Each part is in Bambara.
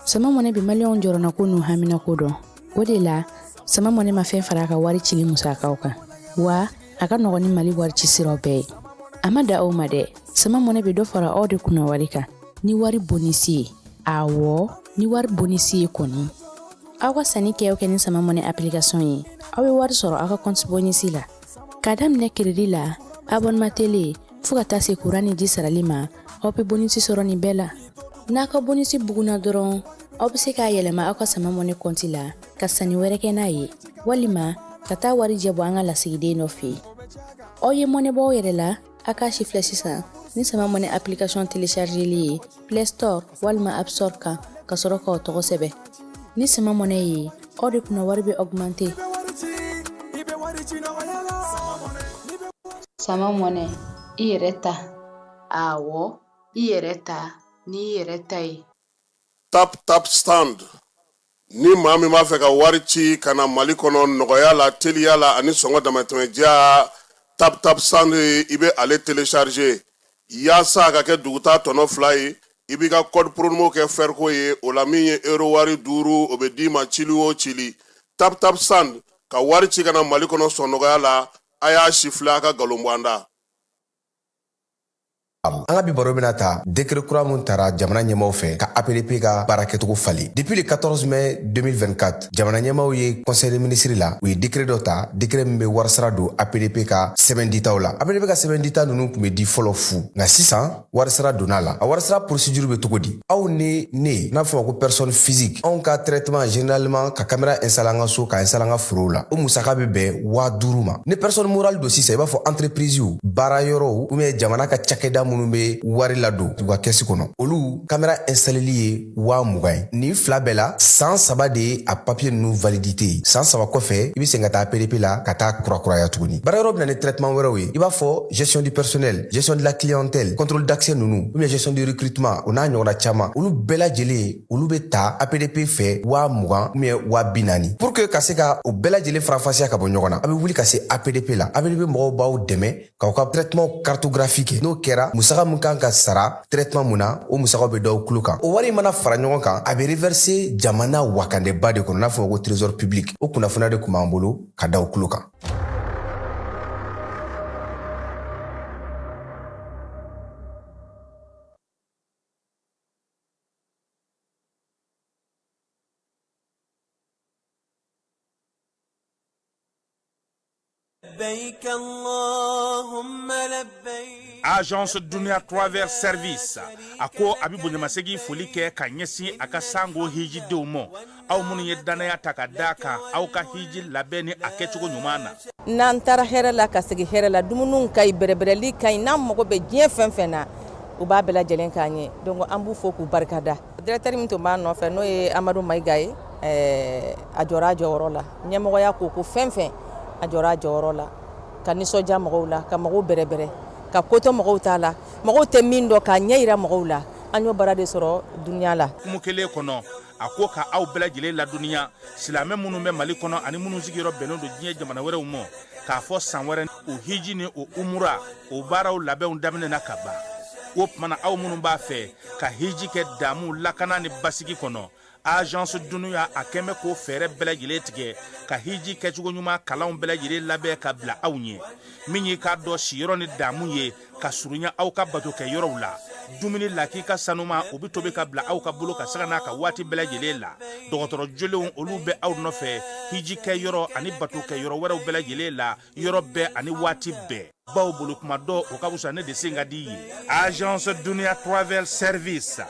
sama mɔnɛ bi maliyɛnw jɔrɔna ko n'u hamina ko dɔn. O de la sama mɔnɛ ma fɛn fara a ka wari cili musakaw kan. Wa a ka nɔgɔn ni Mali wari ci siraw bɛɛ ye. A ma da aw ma dɛ, sama mɔnɛ bi dɔ fara aw de kunna wari kan. Ni wari bonisi ye, awɔ, ni wari bonisi ye kɔni. Aw ka sanni kɛ ni sama mɔnɛ application ye, aw bɛ wari sɔrɔ aw ka compte bonisi la. K'a daminɛ crédit la, abonnement télé, fo ka taa se courant ni ji sarali ma, aw bɛ bonisi sɔrɔ nin bɛɛ la. N'a ka bonisi buguna dɔrɔn, aw bɛ se k'a yɛlɛma aw ka sama mɔnɛ compte la, ka sanni wɛrɛ kɛ n'a ye, walima ka taa wari jɛbɔ an ka lasigiden dɔ fɛ yen. Aw ye mɔnɛ bɔ aw yɛrɛ la, a k'a chiffrer sisan ni sama mɔnɛ application téléchargeli ye Play Store walima App Store kan ka sɔrɔ k'aw tɔgɔ sɛbɛn. Ni sama mɔnɛ ye, aw de kunna wari bɛ augmenter. Sama mɔnɛ, i yɛrɛ ta. Awɔ, i yɛrɛ ta ni i yɛrɛ ta ye. Tap stand. Ni maa min b'a fɛ ka wari ci ka na Mali kɔnɔ nɔgɔya la, teliya la ani sɔngɔ damatɛmɛdiya, tap stand i bɛ ale télécharger. Yaasa a ka kɛ dugutaa tɔnɔ 2 ye, i b'i ka code promo kɛ Ferco ye, o la min ye euro wari 5 o bɛ d'i ma cili o cili. Tap stand ka wari ci ka na Mali kɔnɔ sɔn nɔgɔya la, a y'a siffler a ka galon bɔ an da. An ka bi baro bɛna ta décret kura mun tara jamana ɲɛmaw fɛ ka APDP ka baara kɛcogo falen. Depuis le 14 mai 2024, jamana ɲɛmaw ye conseil des ministres la, u ye décret dɔ ta, décret min bɛ warisara don APDP ka sɛbɛn ditaw la. APDP ka sɛbɛn dita ninnu tun bɛ di fɔlɔ fu, nka sisan warisara donna la. A warisara procédure bɛ cogo di? Aw ni ne, n'a fɔ ma ko personne physique, anw ka traitement généralement ka caméra installer an ka so, ka installer an ka forow la, o musaka bɛ bɛn 5000 ma. Ni personne morale don sisan, i b'a fɔ entreprise u, baara yɔrɔw, ou bien jamana ka cakɛda minnu bɛ wari ladon u ka kɛsi kɔnɔ, olu caméra installeli ye 20,000 ye. Nin fila bɛɛ la san 3 de ye a papier ninnu validité ye. San 3 kɔfɛ i bɛ segin ka taa APDP la ka taa kurakuraya tuguni. Baara yɔrɔ bɛ na ni traitement wɛrɛw ye, i b'a fɔ gestion du personnel, gestion de la clientèle, contrôle d'accès ninnu, ou bien gestion du recrutement, o n'a ɲɔgɔnna caman, olu bɛɛ lajɛlen olu bɛ ta APDP fɛ 20,000 ou bien 40,000. Pour que ka se ka o bɛɛ lajɛlen farafasiya ka bɔ ɲɔgɔn na, a bɛ wuli ka se APDP la. APDP mɔgɔw b'aw dɛmɛ k'aw ka traitement cartographique kɛ. N'o kɛra musaka mun kan ka sara traitement mun na, o musakaw bɛ d'aw kulo kan. O wari mana fara ɲɔgɔn kan, a bɛ reverser jamana wakandeba de kɔnɔ, n'a fɔ ko trésor public. O kunnafoniya de kun b'an bolo ka d'aw kulo kan. Agence Dunia Travers Service a ko a bɛ bonyamasegin foli kɛ ka ɲɛsin a ka sango hijidenw ma, aw minnu ye danaya ta ka d'a kan aw ka hiji labɛn ni a kɛcogo ɲuman na. N'an taara hɛrɛ la ka segin hɛrɛ la, dumuniw ka ɲi, bɛrɛbɛrɛli ka ɲi, n'an mago bɛ diɲɛ fɛn fɛn na u b'a bɛɛ lajɛlen k'an ye. Donc an b'u fo k'u barikada. Directeur min tun b'a nɔfɛ n'o ye Amadu Mayiga ye, a jɔra a jɔyɔrɔ la. Ɲɛmɔgɔya ko fɛn fɛn a jɔra a jɔyɔrɔ la, ka nisɔndiya mɔgɔw la, ka mɔgɔw bɛrɛbɛrɛ, ka koto mɔgɔw t'a la, mɔgɔw tɛ min dɔn k'a ɲɛ yira mɔgɔw la. An y'o baara de sɔrɔ duniya la. Kumu kelen kɔnɔ a ko ka aw bɛɛ lajɛlen laduniya, silamɛ minnu bɛ Mali kɔnɔ ani minnu sigiyɔrɔ bɛnnen don diɲɛ jamana wɛrɛw ma, k'a fɔ san wɛrɛ o hiji ni o umura o baaraw labɛnw daminɛna ka ban. O tumana aw minnu b'a fɛ ka hiji kɛ damu lakana ni basigi kɔnɔ, Agence Dunuya a kɛmɛ k'o fɛɛrɛ bɛɛ lajɛlen tigɛ ka hiji kɛcogo ɲuman kalanw bɛɛ lajɛlen labɛn ka bila aw ɲɛ. Min ye k'a dɔn siyɔrɔ ni damu ye ka surunya aw ka bato kɛ yɔrɔw la. Dumuni lak'i ka sanuma o bɛ tobi ka bila aw ka bolo ka saga n'a ka waati bɛɛ lajɛlen la. Dɔgɔtɔrɔ jolenw olu bɛ aw nɔfɛ hiji kɛ yɔrɔ ani bato kɛ yɔrɔ wɛrɛw bɛɛ lajɛlen la, yɔrɔ bɛɛ ani waati bɛɛ. Baw bolo kuma dɔ o ka wusa ne de sen ka di ye. Agence Dunia Travel Service,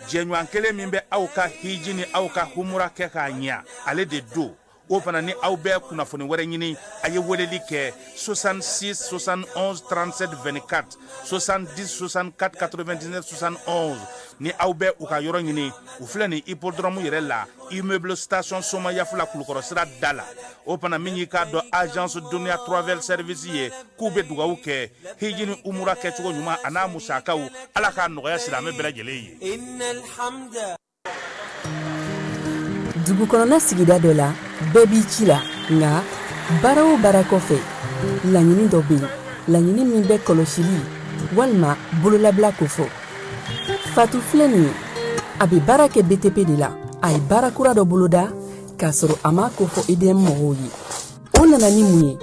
jɛɲɔgɔn kelen min bɛ aw ka hiji ni aw ka humura kɛ k'a ɲɛ, ale de do. O fana ni aw bɛɛ kunnafoni wɛrɛ ɲini, a ye weleli kɛ 66 71 37 24 70 64 99 71. Ni aw bɛɛ u ka yɔrɔ ɲini, u filɛ ni hippodrome yɛrɛ la, immeuble station Soma Yafula Kulukɔrɔ sira da la. O fana min y'i k'a dɔn Agence Dunia Travel Service ye k'u bɛ dugawu kɛ hiji ni umura kɛcogo ɲuman a n'a musakaw, Ala k'a nɔgɔya silamɛ bɛɛ lajɛlen ye. Dugu kɔnɔna sigida dɔ la, bɛɛ b'i ci la, nka baara o baara kɔfɛ laɲini dɔ bɛ yen, laɲini min bɛ kɔlɔsili walima bololabila ko fɔ. Fatu filɛ nin ye, a bɛ baara kɛ BTP de la, a ye baara kura dɔ boloda k'a sɔrɔ a m'a ko fɔ EDM mɔgɔw ye. O nana ni mun ye?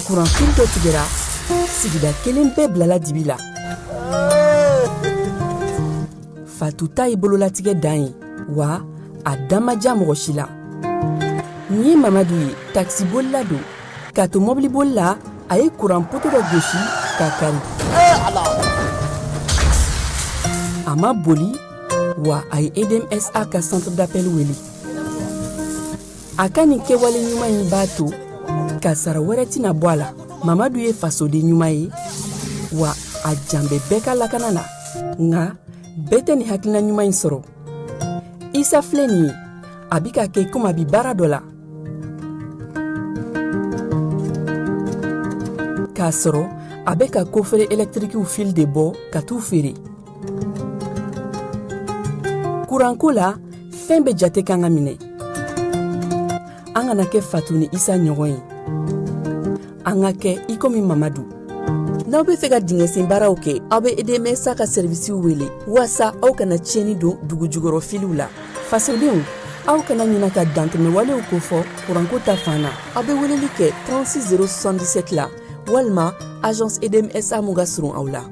Kuranfili dɔ tigɛra, sigida kelen bɛɛ bilala dibi la. Fatu ta ye bololatigɛ dan ye, wa a dan ma diya mɔgɔ si la. Nin ye Mamadu ye, taxibolila don. K'a to mɔbiliboli la, a ye kuran poto dɔ gosi k'a kari. A ma boli, wa a ye EDMSA ka centre d'appel wele. A ka nin kɛwale ɲuman in b'a to ka sara wɛrɛ tɛna bɔ a la. Mamadu ye fasoden ɲuman ye, wa a jan bɛ bɛɛ ka lakana na. Nka bɛɛ tɛ nin hakilina ɲuman in sɔrɔ. Isa filɛ nin ye, a bi ka kɛ komi a bi baara dɔ la. K'a sɔrɔ a bɛ ka kofere électrique fil de bɔ ka t'u feere. Kuranko la, fɛn bɛ jate kan ka minɛ. An kana kɛ Fatu ni Isa ɲɔgɔn ye. An ka kɛ i komi Mamadu. N'aw bɛ fɛ ka dingɛsen baaraw kɛ, aw bɛ EDMSA ka servisiw wele walasa aw kana tiɲɛni don dugu jukɔrɔ filiw la. Fasodenw, aw kana ɲina ka dantɛmɛwalew kofɔ kuranko ta fan na. Aw bɛ weleli kɛ 36 077 la walima agence EDMSA mun ka surun aw la.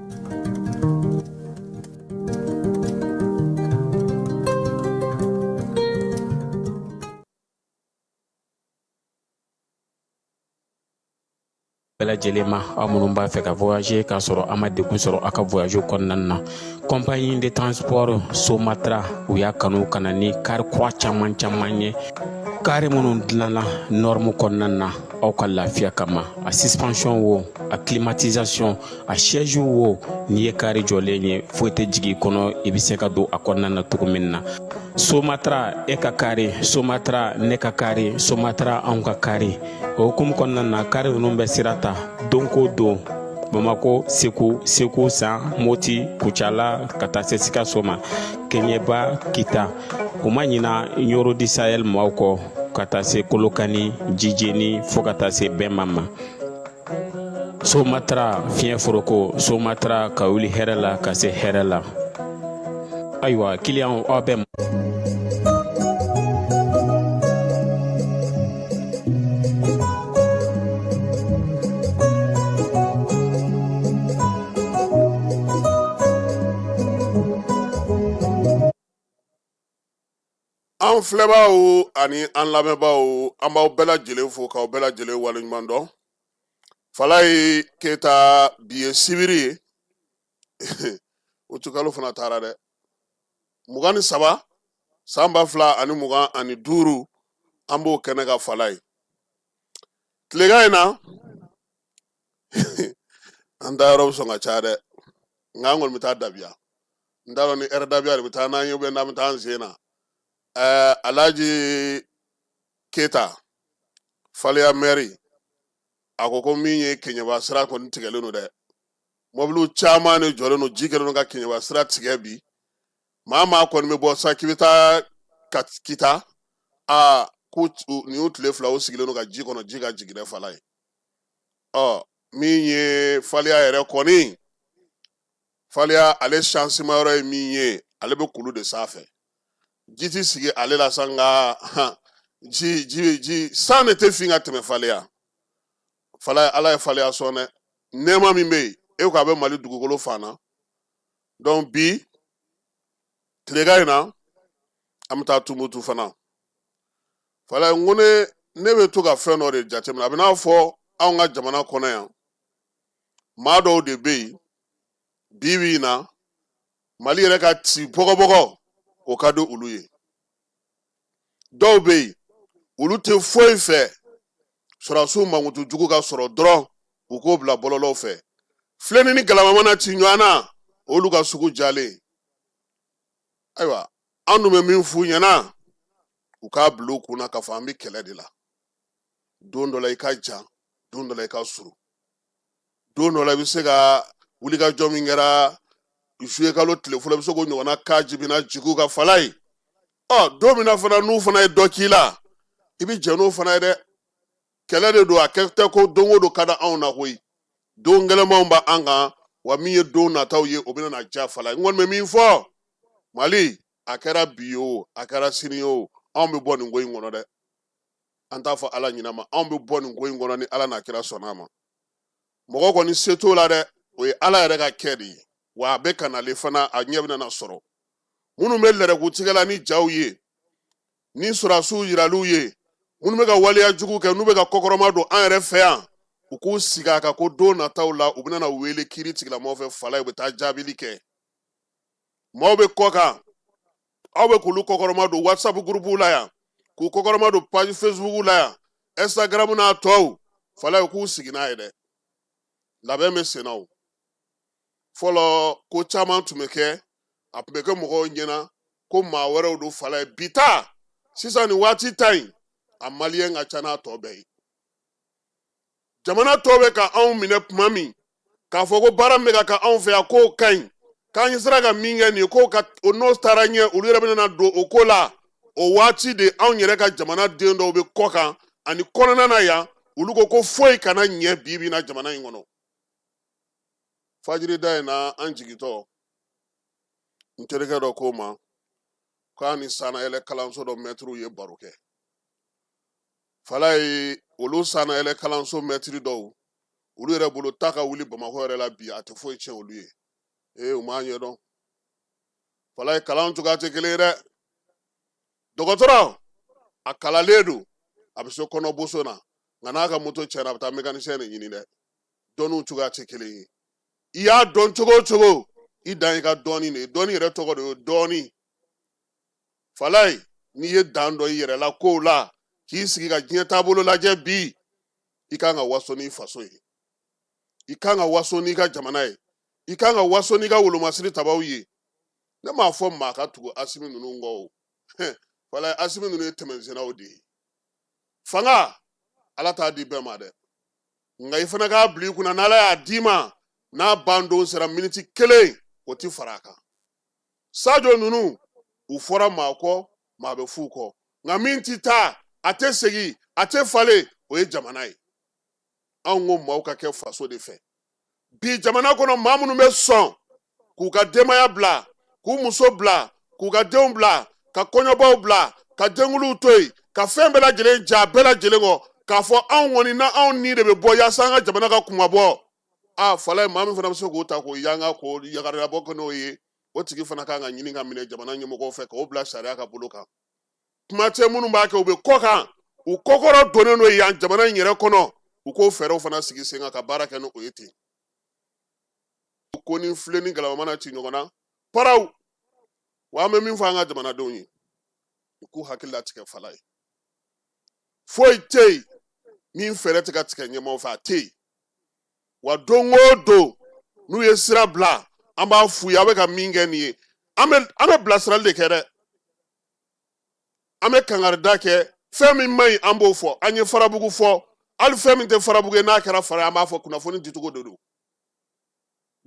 bɛɛ lajɛlen ma aw minnu b'a fɛ ka voyager k'a sɔrɔ a ma degun sɔrɔ a ka voyage kɔnɔna na. Compagnie de transport Somatra u y'a kanu ka na ni kari kura caman ye. Kari minnu dilanna norme kɔnɔna na aw ka lafiya kama. A suspension wo, a climatisation, a siège wo, n'i ye kari jɔlen ye foyi tɛ jigin kɔnɔ i bɛ se ka don a kɔnɔna na cogo min na. Somatra e ka kari, Somatra ne ka kari, Somatra anw ka kari. O hukumu kɔnɔna na kari ninnu bɛ sira ta don ko don. Bamako, Segu, San, Moti, Kucala, ka taa se Sikaso ma, Keɲeba, Kita. O ma ɲina Yoro di Sahel maaw kɔ ka taa se Kolokani, Jijeni fo ka taa se Bɛnma ma. Somatra fiɲɛ foroko, Somatra ka wuli hɛrɛ la ka se hɛrɛ la. Ayiwa client aw bɛ an filɛbaaw ani an lamɛnbaaw an b'aw bɛɛ lajɛlen fo k'aw bɛɛ lajɛlen waleɲuman dɔn. Falaye Keyita bi ye sibiri ye utukalo fana taara dɛ. 23 san 2025 an b'o kɛnɛ ka Falaye. Tilegan in na an da yɔrɔ bɛ sɔn ka caya dɛ, nka an kɔni bɛ taa dabiya. N t'a dɔn ni heure dabiya de bɛ taa n'an ye n'an bɛ taa an sen na. Alhaji Keyita Faleya Mairie a ko min ye Keɲeba sira kɔni tigɛlen don dɛ. Mɔbiliw caman de jɔlen don, ji kɛlen don ka Keɲeba sira tigɛ bi. Maa kɔni bɛ bɔ sa k'i bɛ taa Kita ko nin y'u tile 2 u sigilen don ka ji kɔnɔ, ji ka jigin dɛ Falaye. Min ye Faleya yɛrɛ kɔni, Faleya ale changement yɔrɔ ye min ye, ale bɛ kulu de sanfɛ. Ji ti sigi ale la sa nka ji san ne tɛ fin ka tɛmɛ Faleya. Falaye Ala ye Faleya sɔn dɛ. Nɛɛma min bɛ yen e ko a bɛ Mali dugukolo fan na. Donc bi tilegan in na an bɛ taa Tumutu fana. Falaye n ko ne bɛ to ka fɛn dɔ de jateminɛ. A bɛ n'a fɔ anw ka jamana kɔnɔ yan maa dɔw de bɛ yen bi na Mali yɛrɛ ka ci bɔgɔbɔgɔ o ka di olu ye. Dɔw bɛ yen olu tɛ foyi fɛ sɔrɔdasiw mankutu jugu ka sɔrɔ dɔrɔn u k'o bila bɔlɔlɔw fɛ. Filɛni ni galama mana ci ɲɔgɔn na olu ka sugu jalen. Ayiwa an dun bɛ min f'u ɲɛna u k'a bila u kunna k'a fɔ an bɛ kɛlɛ de la. Don dɔ la i ka jan, don dɔ la i ka surun. Don dɔ la i bɛ se ka wulikajɔ min kɛra juillet kalo tile fɔlɔ i bɛ se k'o ɲɔgɔnna ka jibina jigin ka Falaye. Don min na fana n'u fana ye dɔ k'i la i bɛ jɛn n'o fana ye dɛ. Kɛlɛ de don, a kɛ tɛ ko don o don ka di anw na koyi. Don gɛlɛnmanw b'an kan wa min ye don nataw ye o bɛna na diya Falaye. N kɔni bɛ min fɔ Mali a kɛra bi o a kɛra sini o anw bɛ bɔ nin ko in kɔnɔ dɛ an t'a fɔ ala ɲinama anw bɛ bɔ nin ko in kɔnɔ ni ala n'a kira sɔnna a ma mɔgɔ kɔni se t'o la dɛ o ye ala yɛrɛ ka kɛ de ye wa a bɛ ka nale fana a ɲɛ bɛna sɔrɔ minnu bɛ lɛrɛkutigɛ la ni jaw ye ni sɔrɔdasiw yiraliw ye minnu bɛ ka waleya jugu kɛ n'u bɛ ka kɔkɔrɔma don an yɛrɛ fɛ yan u k'u sigi a kan ko don nataw la u bɛna wele kiiri tigilamɔgɔw fɛ fala u bɛ taa jaabili kɛ maaw bɛ kɔ kan aw bɛ k'olu kɔkɔrɔma don whatsapp gurupuw la yan k'u kɔkɔrɔma don page facebook la yan instagram n'a tɔw fala u k'u sigi n'a ye dɛ labɛn bɛ sen na o fɔlɔ ko caman tun bɛ kɛ a tun bɛ kɛ mɔgɔw ɲɛna ko maa wɛrɛw don fala ye bi ta sisan nin waati ta in a maliyɛn ka ca n'a tɔ bɛɛ ye jamana tɔw bɛ ka anw minɛ tuma min k'a fɔ ko baara min bɛ ka kɛ anw fɛ yan k'o ka ɲi k'an ye sera ka min kɛ nin ye k'o n'o taara ɲɛ olu yɛrɛ bɛna don o ko la o waati de anw yɛrɛ ka jamana den dɔw bɛ kɔ kan ani kɔnɔna na yan olu ko ko foyi kana ɲɛ bi bi in na jamana in kɔnɔ fajiri da in na an jigintɔ n terikɛ dɔ k'o ma k'a ni sanayɛlɛ kalanso dɔ mɛtiriw ye baro kɛ fala ye olu sanayɛlɛ kalanso mɛtiri dɔw olu yɛrɛ bolo ta ka wuli bamakɔ yɛrɛ la bi a tɛ foyi tiɲɛ olu ye u m'a ɲɛdɔn fala ye kalan cogoya tɛ kelen ye dɛ dɔgɔtɔrɔ a kalalen don a bɛ se kɔnɔboso na nka n'a ka moto tiɲɛna a bɛ taa mécanicien de ɲini dɛ dɔnniw cogoya tɛ kelen ye i y'a dɔn cogo o cogo i dan i ka dɔɔni de ye dɔɔni yɛrɛ tɔgɔ de ye dɔɔni fala ye n'i ye dan dɔ i yɛrɛ la kow la k'i sigi ka diɲɛ taabolo lajɛ bi i kan ka waso n'i faso ye i kan ka waso n'i ka jamana ye i kan ka waso n'i ka wolomasiri tabaw ye ne m'a fɔ maa ka tugu asimi ninnu kɔ o fala asimi ninnu ye tɛmɛsennaw de ye fanga ala t'a di bɛɛ ma dɛ nka i fana k'a bila i kunna n'ala y'a d'i ma n'a bandon sera miniti kelen o ti fara a kan sajo ninnu u fɔra maa kɔ maa bɛ f'u kɔ nka min ti taa a tɛ segin a tɛ falen o ye jamana ye anw ko maaw ka kɛ faso de fɛ bi jamana kɔnɔ maa minnu bɛ sɔn k'u ka denbaya bila k'u muso bila k'u ka denw bila ka kɔɲɔbaw bila ka denkudiw to yen ka fɛn bɛɛ lajɛlen ja bɛɛ lajɛlen kɔ k'a fɔ anw kɔni na anw ni de bɛ bɔ yaasa an ka jamana ka kunba bɔ fala ye maa min fana bɛ se k'o ta k'o yanga k'o yagarabɔ kɛ n'o ye o tigi fana kan ka ɲini ka minɛ jamana ɲɛmɔgɔw fɛ k'o bila sariya ka bolo kan kuma tɛ minnu b'a kɛ u bɛ kɔ kan u kɔkɔrɔ donnen don yan jamana in yɛrɛ kɔnɔ u k'o fɛɛrɛw fana sigi sen kan ka baara kɛ n'o ye ten ko ni filen ni galama mana ci ɲɔgɔn na paraw wa an bɛ min fɔ an ka jamanadenw ye u k'u hakili latigɛ fala ye foyi tɛ yen min fɛɛrɛ tɛ ka tigɛ ɲɛmaaw fɛ a tɛ yen wa don o don n'u ye sira bila an b'a f'u ye a bɛ ka min kɛ nin ye an bɛ bilasirali de kɛ dɛ an bɛ kangarida kɛ fɛn min man ɲi an b'o fɔ an ye farabugu fɔ hali fɛn min tɛ farabugu ye n'a kɛra fara an b'a fɔ kunnafoni dicogo de don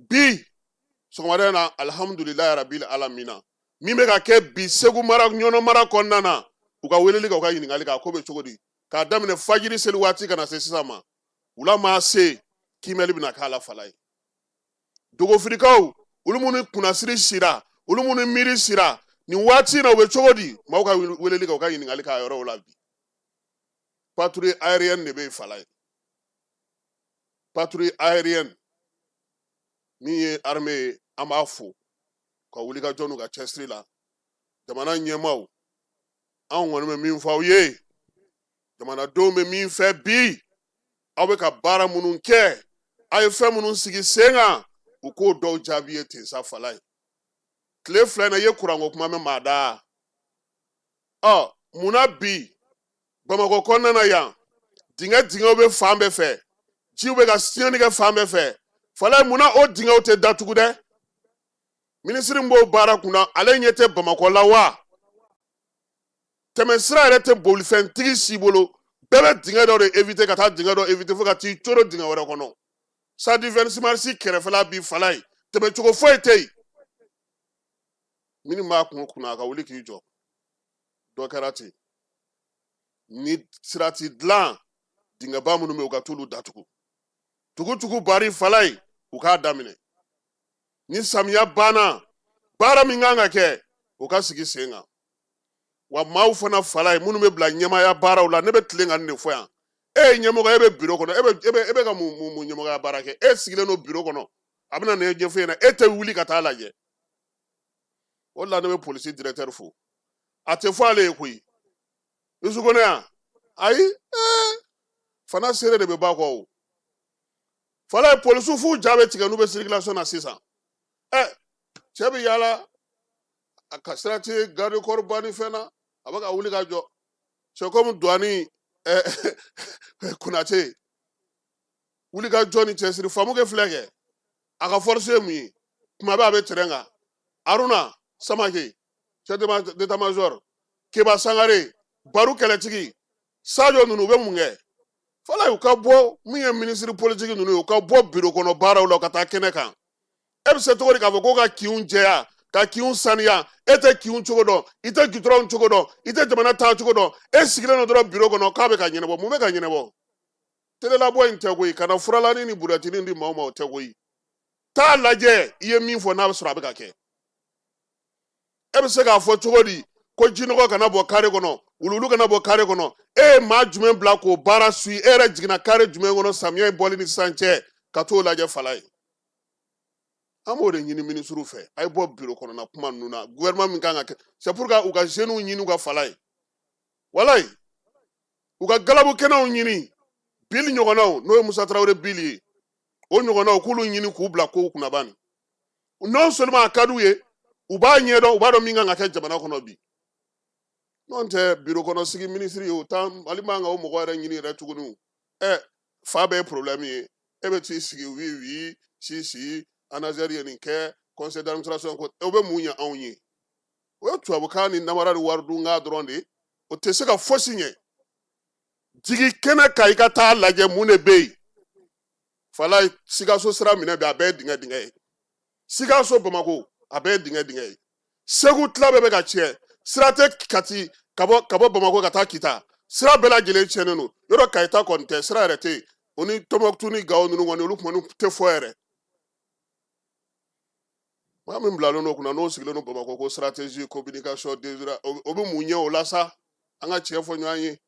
bi sɔgɔmada in na alihamudulilayi rabil alamina min bɛ ka kɛ bi segu mara ɲɔnɔ mara kɔnɔna na u ka weleli kɛ u ka ɲininkali kɛ a ko bɛ cogo di k'a daminɛ fajiri seli waati ka na se sisan ma wula maa se kimɛli bɛna k'a la fala ye dogofirikaw olu minnu kunnasiri sira olu minnu miiri sira nin waati in na u bɛ cogo di maaw ka weleli kɛ u ka ɲininkali k'a yɔrɔw la bi patrouille aérienne de bɛ yen fala ye patrouille aérienne min ye armée ye an b'a fo ka wulikajɔ n'u ka cɛsiri la jamana ɲɛmaaw anw kɔni bɛ min fɔ aw ye jamanadenw bɛ min fɛ bi aw bɛ ka baara minnu kɛ a ye fɛn minnu sigi sen kan u k'o dɔw jaabi ye ten sa fala ye tile fila in na i ye kuranko kuma mɛn maa da munna bi bamakɔ kɔnɔna na yan dingɛw bɛ fan bɛɛ fɛ jiw bɛ ka siɲɛni kɛ fan bɛɛ fɛ fala ye munna o dingɛw tɛ datugu dɛ minisiri b'o baara kunna ale ɲɛ tɛ bamakɔ la wa tɛmɛsira yɛrɛ tɛ bolifɛntigi si bolo bɛɛ bɛ dingɛ dɔ de éviter ka taa dingɛ dɔ éviter fo ka t'i coro dingɛ wɛrɛ kɔnɔ sadi 26 marisi kɛrɛfɛla bi fala ye tɛmɛcogo foyi tɛ yen minnu b'a kunna a ka wuli k'i jɔ dɔ kɛra ten ni sira ti dilan dingɛba minnu bɛ yen u ka t'olu datugu tugutugu bari fala ye u k'a daminɛ ni samiya banna baara min kan ka kɛ o ka sigi sen kan wa maaw fana fala ye minnu bɛ bila ɲɛmaaya baaraw la ne bɛ tilen ka nin de fɔ yan e ye ɲɛmɔgɔ e bɛ biro kɔnɔ e bɛ ka mun ɲɛmɔgɔya baara kɛ e sigilen don biro kɔnɔ a bɛna nin ɲɛfɔ e ɲɛna e tɛ wuli ka taa lajɛ o de la ne bɛ polisi directeur fo a tɛ fɔ ale ye koyi Yusu Kone yan ayi fana seere de bɛ ba kɔ o fala ye polisiw f'u ja bɛ tigɛ n'u bɛ circulation na sisan cɛ bɛ yaala a ka sira tɛ garde corps banni fɛn na a bɛ ka wuli ka jɔ c'est comme douane Konate wuli ka jɔ ni cɛsiri Famukɛ filɛ kɛ a ka force ye mun ye kuma bɛɛ a bɛ terrain kan Haruna Samake chef d'état-major Keba Sangare Baru kɛlɛtigi Sadio ninnu u bɛ mun kɛ fala u ka bɔ min ye ministre politique ninnu ye u ka bɔ bureau kɔnɔ baaraw la ka taa kɛnɛ kan e bɛ se cogo di k'a fɔ ko ka kiw jɛya ka kiw saniya e tɛ kiw cogo dɔn i tɛ gudɔrɔn cogo dɔn i tɛ jamana taa cogo dɔn e sigilen don dɔrɔn bureau kɔnɔ k'a bɛ ka ɲɛnabɔ mun bɛ ka ɲɛnabɔ telelabɔ in tɛ koyi ka na furalanin ni buratinin di maaw ma o tɛ koyi taa lajɛ i ye min fɔ n'a bɛ sɔrɔ a bɛ ka kɛ e bɛ se k'a fɔ cogo di ko jinɔgɔ kana bɔ kare kɔnɔ wululu kana bɔ kare kɔnɔ e ye maa jumɛn bila k'o baara su e yɛrɛ jiginna kare jumɛn kɔnɔ samiya in bɔli ni sisan cɛ ka t'o lajɛ fala ye an b'o de ɲini ministre fɛ a ye bɔ bureau kɔnɔna kuma ninnu na gouvernement min kan ka kɛ c'est pour que u ka jeunes ɲini u ka fala ye walayi u ka galabu kɛnɛw ɲini Bili ɲɔgɔnnaw n'o ye Musa Tarawele Bili ye o ɲɔgɔnnaw k'olu ɲini k'u bila kow kunna bani non seulement a ka d'u ye u b'a ɲɛdɔn u b'a dɔn min kan ka kɛ jamana kɔnɔ bi n'o tɛ bureau kɔnɔ sigi ministre ye o tan hali man ka o mɔgɔ yɛrɛ ɲini yɛrɛ tuguni fa bɛɛ ye problème ye e bɛ t'i sigi oui si ANASER ye nin kɛ conseil d'administration ko o bɛ mun ɲɛ anw ye o ye tubabukan ni namara ni waridunkan dɔrɔn de o tɛ se ka fosi ɲɛ jigi kɛnɛ kan i ka taa lajɛ mun de bɛ yen fala Sikaso sira minɛ bɛ a bɛɛ ye dingɛ ye Sikaso Bamako a bɛɛ ye dingɛ ye Segu tila bɛɛ bɛ ka tiɲɛ sira tɛ Kati ka bɔ Bamako ka taa Kita sira bɛɛ lajɛlen tiɲɛnen don yɔrɔ Kayita kɔni tɛ sira yɛrɛ tɛ yen o ni Tɔnbɔkutu ni Gawo ninnu kɔni olu kɔni tɛ fɔ yɛrɛ maa min bilalen don kunna n'o sigilen don Bamako ko stratégie communication o bɛ mun ɲɛ o la sa an ka tiɲɛ fɔ ɲɔgɔn ye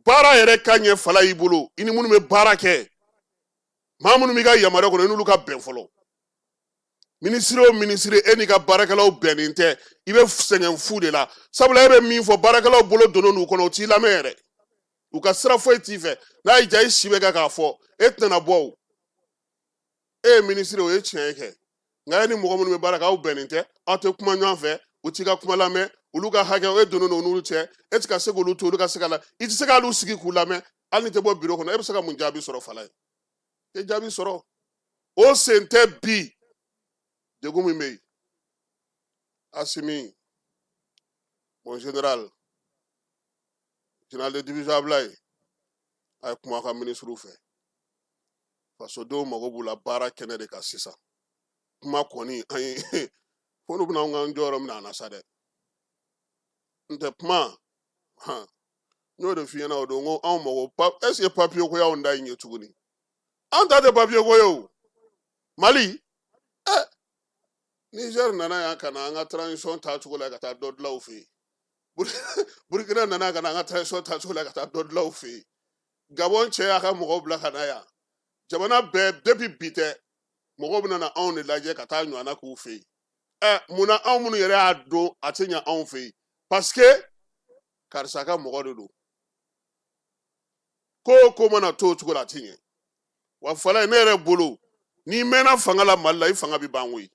baara yɛrɛ ka ɲɛ fala y'i bolo i ni minnu bɛ baara kɛ maa minnu b'i ka yamaruya kɔnɔ i n'olu ka bɛn fɔlɔ ministre o ministre e n'i ka baarakɛlaw bɛnnen tɛ i bɛ sɛgɛn fu de la sabula e bɛ min fɔ baarakɛlaw bolo donnen n'u kɔnɔ o t'i lamɛn yɛrɛ u ka sira foyi t'i fɛ n'a y'i diya i si bɛ kɛ k'a fɔ e tɛna bɔ o e ye ministre o ye tiɲɛ kɛ nka e ni mɔgɔ minnu bɛ baara kɛ aw bɛnnen tɛ aw tɛ kuma ɲɔgɔn fɛ u t'i ka kuma lamɛn olu ka hakɛ e donnen don n'olu cɛ e tɛ ka se k'olu to olu ka se ka la i tɛ se k'olu sigi k'u lamɛn hali ni tɛ bɔ bureau kɔnɔ e bɛ se ka mun jaabi sɔrɔ fala ye e jaabi sɔrɔ o sen tɛ bi degun min bɛ yen Asimi mon général de division Ablaye a ye kuma a ka ministre fɛ fasodenw mago b'u la baara kɛnɛ de kan sisan kuma kɔni an ye fo n'u bɛna anw ka jɔyɔrɔ minɛ an na sa dɛ n tɛ kuma n y'o de f'i ɲɛna o don n ko anw mago est ce que papier ko y'anw da in ye tuguni an ta tɛ papier ko ye o Mali Niger nana yan ka na an ka transition taacogo la ka taa dɔ dilan u fɛ yen Burkina nana ka na an ka transition taacogo la ka taa dɔ dilan u fɛ yen Gabon cɛ y'a ka mɔgɔw bila ka na yan jamana bɛɛ depuis bi tɛ mɔgɔw bɛ na anw de lajɛ ka taa ɲɔgɔnna k'u fɛ yen munna anw minnu yɛrɛ y'a dɔn a tɛ ɲɛ anw fɛ yen parce que karisa ka mɔgɔ de don ko mana to o cogo la a tɛ ɲɛ wa fala ne yɛrɛ bolo n'i mɛnna fanga la Mali la i fanga bɛ ban koyi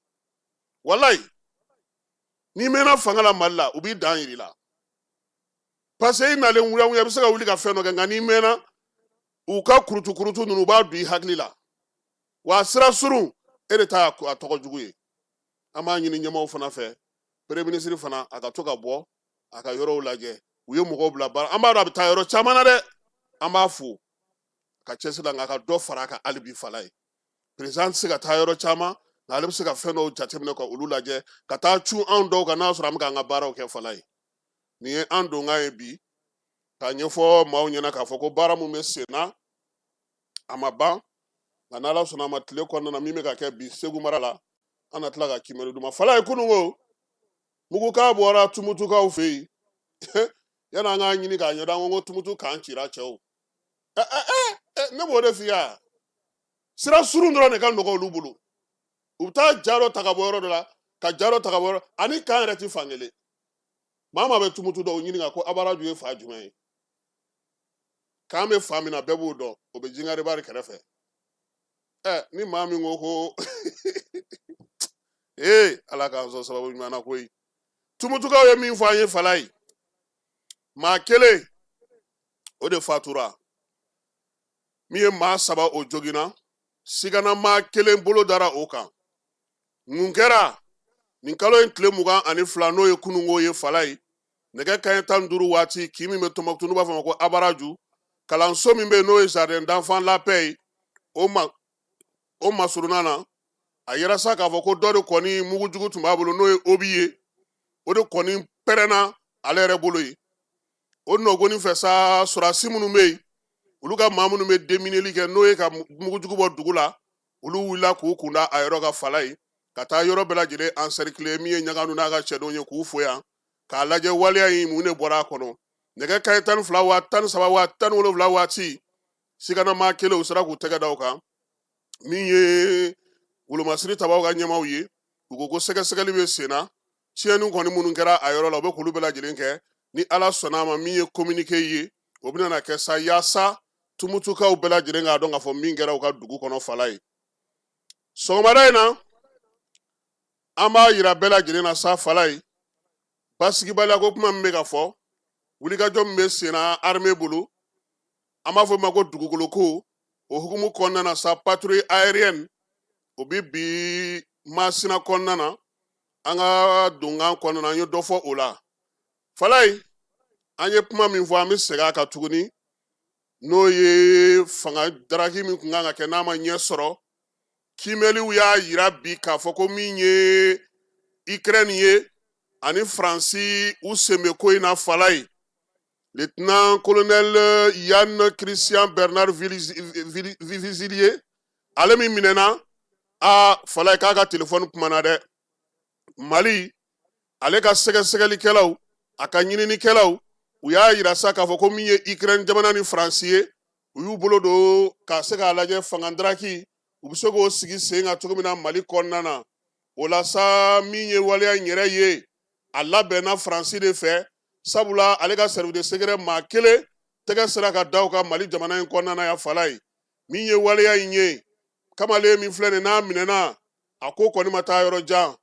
walayi n'i mɛnna fanga la Mali la u b'i dan yir'i la parce que i nalen wuyawuya i bɛ se ka wuli ka fɛn dɔ kɛ nka n'i mɛnna u ka kurutu ninnu u b'a don i hakili la wa sira surun e de t'a tɔgɔ jugu ye an b'a ɲini ɲɛmaaw fana fɛ premier ministre fana a ka to ka bɔ a ka yɔrɔw lajɛ u ye mɔgɔw bila baara an b'a dɔn a bɛ taa yɔrɔ caman na dɛ an b'a fo ka cɛsiri la nka a ka dɔ fara a kan hali bi fala ye président tɛ se ka taa yɔrɔ caman nka ale bɛ se ka fɛn dɔw jateminɛ ka olu lajɛ ka taa cun anw dɔw kan n'a sɔrɔ an bɛ k'an ka baaraw kɛ fala ye nin ye an donkan ye bi k'a ɲɛfɔ maaw ɲɛna k'a fɔ ko baara min bɛ sen na a ma ban nka n'Ala sɔnna a ma tile kɔnɔna na min bɛ ka kɛ bi Segu mara la an na tila ka kiimɛli d'u ma fala ye kununko mugu k'a bɔra tumutukaw fɛ yen yan'an k'a ɲini k'a ɲɛdɔn ko tumutu k'an cira cɛw ne b'o de f'i ye sira surun dɔrɔn de ka nɔgɔ olu bolo u bɛ taa ja dɔ ta ka bɔ yɔrɔ dɔ la ka ja dɔ ta ka bɔ yɔrɔ ani kan yɛrɛ ti fan kelen maa maa bɛ tumutu dɔn o ɲininka ko abaraju ye fa jumɛn ye k'an bɛ fa min na bɛɛ b'o dɔn o bɛ jingare bari kɛrɛfɛ ni maa min ko ala k'an sɔn sababu ɲuman na koyi tumutukaw ye min fɔ an ye fala ye maa kelen o de fatura min ye maa saba o joginna sigana maa kelen bolo dara o kan mun kɛra nin kalo in tile 22 n'o ye kunungo ye fala ye nɛgɛ kanɲɛ 15 waati k'i min bɛ Tɔnbukutu n'u b'a fɔ ma ko abaraju kalanso min bɛ yen n'o ye jardin d'enfant La Paix ye o masuruna na a yɛrɛ sa k'a fɔ ko dɔ de kɔni mugujugu tun b'a bolo n'o ye obi ye o de kɔni pɛrɛnna ale yɛrɛ bolo ye o nɔgɔnin fɛ sa sɔrɔdasi minnu bɛ yen olu ka maa minnu bɛ déminɛli kɛ n'o ye ka mugujugu bɔ dugu la olu wulila k'u kunda a yɔrɔ ka fala ye ka taa yɔrɔ bɛɛ lajɛlen encercler min ye ɲaganu n'a ka cɛdenw ye k'u fo yan k'a lajɛ waleya in mun de bɔra a kɔnɔ nɛgɛ kanɲɛ 12 wa 13 wa 17 waati sigana maa kelen u sera k'u tɛgɛ da o kan min ye wolomasiri tabaw ka ɲɛmaw ye u ko ko sɛgɛsɛgɛli bɛ sen na tiɲɛni kɔni minnu kɛra a yɔrɔ la u bɛ k'olu bɛɛ lajɛlen kɛ ni ala sɔnna a ma min ye communiqué ye o bɛna na kɛ sa yaasa tumutukaw bɛɛ lajɛlen k'a dɔn k'a fɔ min kɛra u ka dugu kɔnɔ fala ye sɔgɔmada in na an b'a yira bɛɛ lajɛlen na sa fala ye basigibaliya ko kuma min bɛ ka fɔ wulikajɔ min bɛ sen na armée bolo an b'a fɔ o ma ko dugukolo ko o hukumu kɔnɔna na sa patrouille aérienne o bi bi Masina kɔnɔna na an ka donkan kɔnɔna na an ye dɔ fɔ o la fala ye an ye kuma min fɔ an bɛ segin a kan tuguni n'o ye fanga daraki min kun kan ka kɛ n'a ma ɲɛ sɔrɔ kimɛliw y'a yira bi k'a fɔ ko min ye Ukraine ye ani Faransi u sen bɛ ko in na fala ye lieutenant colonel Yann Christian Bernard Vivizilier ale min minɛna fala ye k'a ka telefɔni kumana dɛ Mali ale ka sɛgɛsɛgɛlikɛlaw a ka ɲininikɛlaw u y'a yira sa k'a fɔ ko min ye Ukraine jamana ni Faransi ye u y'u bolo don ka se k'a lajɛ fanga daraki u bɛ se k'o sigi sen kan cogo min na Mali kɔnɔna na o la sa min ye waleya in yɛrɛ ye a labɛnna Faransi de fɛ sabula ale ka service de secret maa kelen tɛgɛ sera ka da o ka Mali jamana in kɔnɔna na ya fala ye min ye waleya in ye kamalen min filɛ nin n'a minɛna a ko kɔni ma taa yɔrɔ jan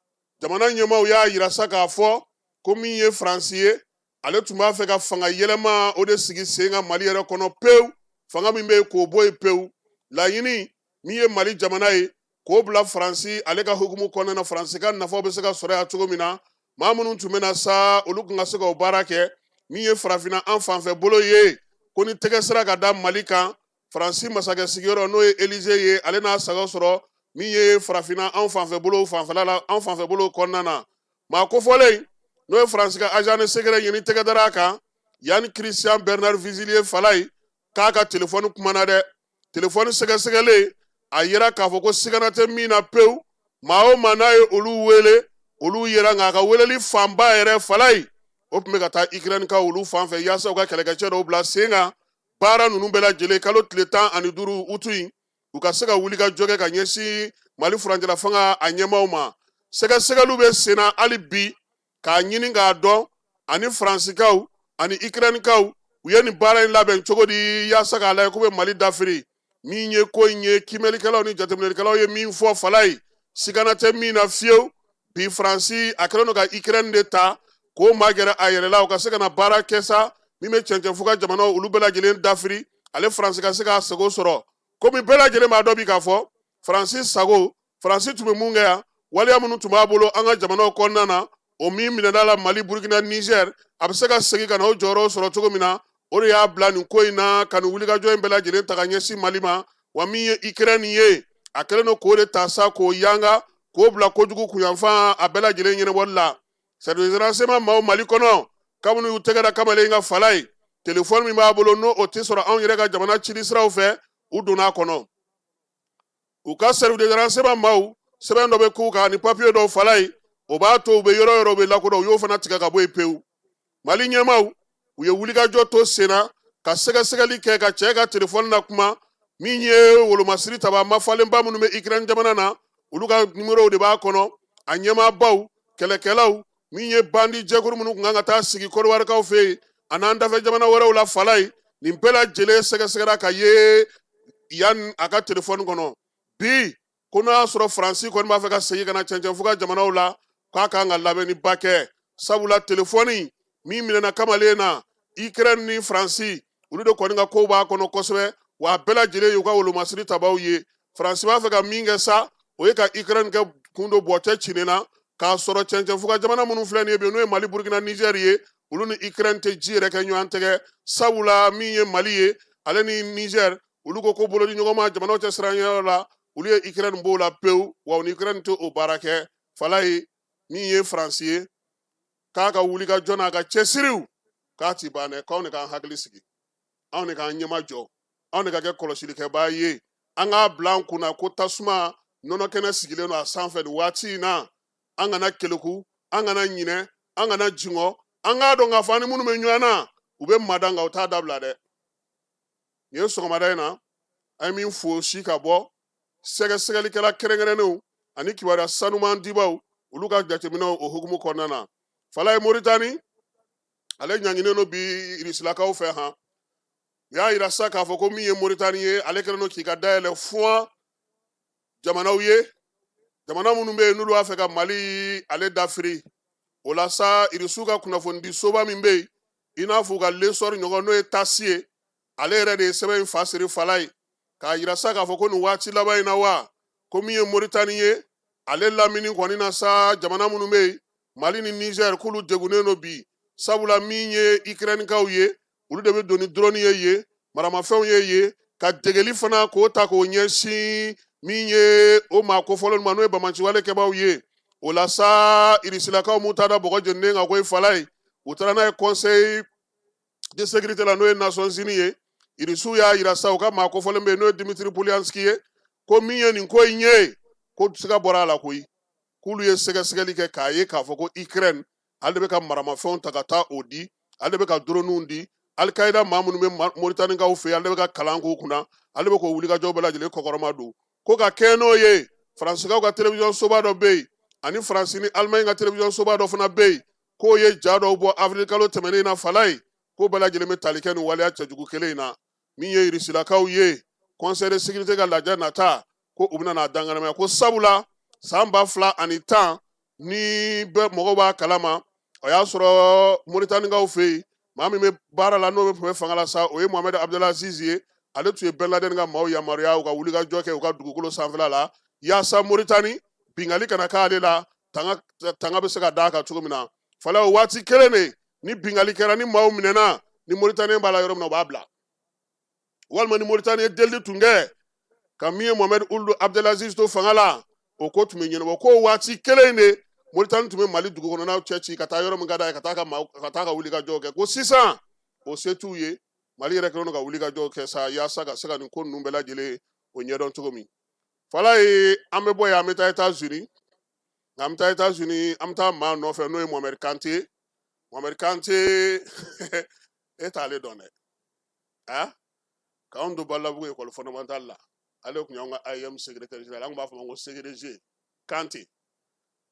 jamana ɲɛmaaw y'a yira sa k'a fɔ ko min ye Faransi ye ale tun b'a fɛ ka fanga yɛlɛma o de sigi sen kan Mali yɛrɛ kɔnɔ pewu fanga min bɛ yen k'o bɔ yen pewu laɲini min ye Mali jamana ye k'o bila Faransi ale ka hukumu kɔnɔna na Faransi ka nafaw bɛ se ka sɔrɔ yan cogo min na maa minnu tun bɛ na sa olu kun ka se k'o baara kɛ min ye farafinna an fanfɛ bolo ye ko ni tɛgɛ sera ka da Mali kan Faransi masakɛ sigiyɔrɔ n'o ye Élysée ye ale n'a saga sɔrɔ min ye farafinna an fanfɛ bolo fanfɛla la an fanfɛ bolo kɔnɔna na maa kofɔlen n'o ye Faransi ka agent de secret ɲini tɛgɛ dara a kan Yann Christian Bernard Vizilier fala ye k'a ka telefɔni kumana dɛ telefɔni sɛgɛsɛgɛlen a yira k'a fɔ ko sigana tɛ min na pewu maa o maa n'a ye olu wele olu yera nka a ka weleli fanba yɛrɛ fala ye o tun bɛ ka taa Ukraine ka olu fanfɛ yaasa u ka kɛlɛkɛcɛ dɔw bila sen kan baara ninnu bɛɛ lajɛlen kalo tile 15 utu in u ka se ka wuli ka jɔ kɛ ka ɲɛsin Mali furancɛla fanga a ɲɛmaaw ma sɛgɛsɛgɛliw bɛ sen na hali bi k'a ɲini k'a dɔn ani Faransikaw ani Ukrainekaw u ye nin baara in labɛn cogo di yaasa k'a lajɛ k'u bɛ Mali dafiri min ye ko in ye kimɛlikɛlaw ni jateminɛlikɛlaw ye min fɔ fala ye sigana tɛ min na fiyewu bi Faransi a kɛlen don ka Ukraine de ta k'o magɛrɛ a yɛrɛ la u ka se ka na baara kɛ sa min bɛ cɛncɛn fo ka jamanaw olu bɛɛ lajɛlen dafiri ale Faransi ka se k'a sago sɔrɔ komi bɛɛ lajɛlen b'a dɔn bi k'a fɔ Faransi sago Faransi tun bɛ mun kɛ yan waleya minnu tun b'a bolo an ka jamanaw kɔnɔna na o min minɛna la Mali Burkina Niger a bɛ se ka segin ka na o jɔyɔrɔ sɔrɔ cogo min na o de y'a bila nin ko in na ka nin wulikajɔ in bɛɛ lajɛlen ta ka ɲɛsin Mali ma wa min ye Ukraine ye a kɛlen don k'o de ta sa k'o yanga k'o bila kojugu kunyanfan a bɛɛ lajɛlen ɲɛnabɔli la service de renseignement maaw Mali kɔnɔ kabini y'u tɛgɛ da kamalen ka fala ye telefɔni min b'a bolo n'o o tɛ sɔrɔ anw yɛrɛ ka jamana cili siraw fɛ u donna a kɔnɔ u ka service de renseignement maaw sɛbɛn dɔ bɛ k'u kan ni papier dɔw fala ye o b'a to u bɛ yɔrɔ yɔrɔ u bɛ lakodɔn u y'o fana tigɛ ka bɔ yen pewu mali ɲɛmaaw u ye wulikajɔ to sen na ka sɛgɛsɛgɛli kɛ ka cɛ ka telefɔni na kuma min ye wolomasiri taba mafalenba minnu bɛ Ukraine jamana na olu ka numérow de b'a kɔnɔ a ɲɛmaabaw kɛlɛkɛlaw min ye bandi jɛkuru minnu kun kan ka taa sigi kɔdiwarikaw fɛ yen a n'an dafɛ jamana wɛrɛw la Falaye nin bɛɛ lajɛlen sɛgɛsɛgɛra ka ye yan a ka telefɔni kɔnɔ bi ko n'a y'a sɔrɔ Faransi kɔni b'a fɛ ka segin ka na cɛncɛnfuga jamanaw la k'a kan ka labɛnni ba kɛ sabula telefɔni min minɛna kamalen na Ukraine ni Faransi olu de kɔni ka kow b'a kɔnɔ kosɛbɛ wa a bɛɛ lajɛlen y'u ka wolomasiri tabaw ye Faransi b'a fɛ ka min kɛ sa o ye ka Ukraine kɛ kun do bɔcɛ cinen na k'a sɔrɔ cɛncɛnfuga jamana minnu filɛ nin ye bi n'o ye Mali Burkina Niger ye olu ni Ukraine tɛ ji yɛrɛ kɛ ɲɔgɔn tɛgɛ sabula min ye Mali ye ale ni Niger olu ko bolodi ɲɔgɔn ma jamanaw cɛ siranyɔrɔ la olu ye Ukraine b'o la pewu wa ni Ukraine tɛ o baara kɛ Falaye min ye Faransi ye k'a ka wuli ka jɔ n'a ka cɛsiriw k'a ti banɛ k'anw de k'an hakili sigi anw de k'an ɲɛma jɔ anw de ka kɛ kɔlɔsilikɛbaa ye an k'a bila an kunna ko tasuma nɔnɔ kɛnɛ sigilen don a sanfɛ nin waati in na an kana keleku an kana ɲinɛ an kana jingɔ an k'a dɔn k'a fɔ an ni minnu bɛ ɲɔgɔn na u bɛ mada nka u t'a dabila dɛ nin ye sɔgɔmada in na an ye min fo si ka bɔ sɛgɛsɛgɛlikɛla kɛrɛnkɛrɛnnenw ani kibaruya sanuman dibaw olu ka jateminɛw o hukumu kɔnɔna na Falaye Moritani ale ɲanginen don bi Irisilakaw fɛ han u y'a yira sa k'a fɔ ko min ye Moritani ye ale kɛlen don k'i ka dayɛlɛ fuwan jamanaw ye jamana minnu bɛ yen n'olu b'a fɛ ka Mali ale dafiri o la sa Irisiw ka kunnafonidi soba min bɛ yen i n'a fɔ u ka lesɔri ɲɔgɔn n'o ye tasi ye ale yɛrɛ de ye sɛbɛn in fa siri Falaye k'a yira sa k'a fɔ ko nin waati laban in na wa ko min ye Moritani ye ale lamini kɔni na sa jamana minnu bɛ yen Mali ni Niger k'olu degunnen don bi sabula min ye Ukrainikaw ye olu de bɛ don ni drone ye yen maramafɛnw ye yen ka degeli fana k'o ta k'o ɲɛsin min ye o maa kofɔlen ma n'o ye bamaciwalekɛbaw ye o la sa Irisilakaw m'u ta da bɔgɔ jeninen kan ko ye Falaye u taara n'a ye conseil de sécurité la n'o ye Nations Unies ye Irisiw y'a yira sa u ka maa kofɔlen bɛ yen n'o ye Dimitri Polyanski ye ko min ye nin ko in ye ko siga bɔra a la koyi k'olu ye sɛgɛsɛgɛli kɛ k'a ye k'a fɔ ko Ukraine ale de bɛ ka maramafɛnw ta ka taa o di ale de bɛ ka dronew di Al-Qaïda maa minnu bɛ Moritanikaw fɛ yen ale de bɛ ka kalan k'u kunna ale bɛ k'o wulikajɔw bɛɛ lajɛlen kɔkɔrɔma don ko ka kɛ n'o ye Faransikaw ka télévision soba dɔ bɛ yen ani Faransi ni Allemagne ka télévision soba dɔ fana bɛ yen k'o ye ja dɔw bɔ avril kalo tɛmɛnen na Falaye k'o bɛɛ lajɛlen bɛ tali kɛ nin waleya cɛjugu kelen in na min ye Irisilakaw ye conseil de sécurité ka lajɛ nata ko u bɛna n'a danganamaya ko sabula san 2010 ni bɛ mɔgɔw b'a kalama o y'a sɔrɔ Moritanikaw fɛ yen maa min bɛ baara la n'o bɛ fanga la sa o ye Mohamed Abdelaziz ye ale tun ye Ben Laden ka maaw yamaruya u ka wulikajɔ kɛ u ka dugukolo sanfɛla la yaasa Moritani bingali kana k'ale la tanga bɛ se ka d'a kan cogo min na Falaye o waati kelen de ni bingali kɛra ni maaw minɛna ni Moritani b'a la yɔrɔ min na u b'a bila walima ni Moritani ye delili tun kɛ ka min ye Mohamed Ould Abdelaziz to fanga la o ko tun bɛ ɲɛnabɔ k'o waati kelen de Moritani tun bɛ Mali dugu kɔnɔnaw cɛ ci ka taa yɔrɔ min ka d'a ye ka taa ka wulikajɔw kɛ ko sisan o se t'u ye Mali yɛrɛ kɛlen don ka wulikajɔw kɛ sa yaasa ka se ka nin ko ninnu bɛɛ lajɛlen o ɲɛdɔn cogo min Falaye an bɛ bɔ yen an bɛ taa États-Unis nka an bɛ taa États-Unis an bɛ taa maa nɔfɛ n'o ye Mohamed Kante Mohamed Kante e t'ale dɔn dɛ k'anw don Balabugu école fondamentale la ale tun y'anw ka IEM secrétaire général an tun b'a fɔ ma ko CGDG Kante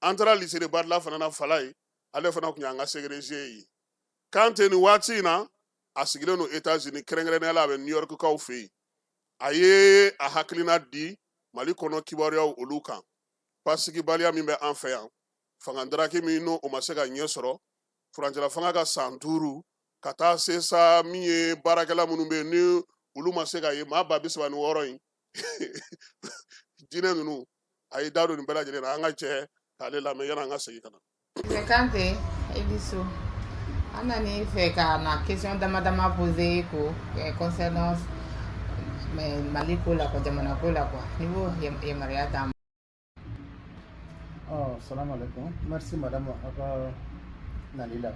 an taara lycée de Badla fana na Falaye ale fana tun y'an ka CGDG ye Kante nin waati in na a sigilen don États-Unis kɛrɛnkɛrɛnnenya la a bɛ New York kaw fɛ yen a ye a hakilina di Mali kɔnɔ kibaruyaw olu kan pasigibaliya min bɛ an fɛ yan fangadaraki min n'o ma se ka ɲɛ sɔrɔ furancɛla fanga ka san 5 ka taa se sa min ye baarakɛla minnu bɛ yen ni olu ma se ka ye maa 36 in jinɛ ninnu a ye da don nin bɛɛ lajɛlen na an ka jɛ k'ale lamɛn yanni an ka segin ka na. Kante Eliso an nana fɛ ka na question dama dama poser ko concernant Mali ko la quoi jamana ko la quoi ni b'o yamaruya d'an ma. Salam alaikum. Merci madame aka nalila.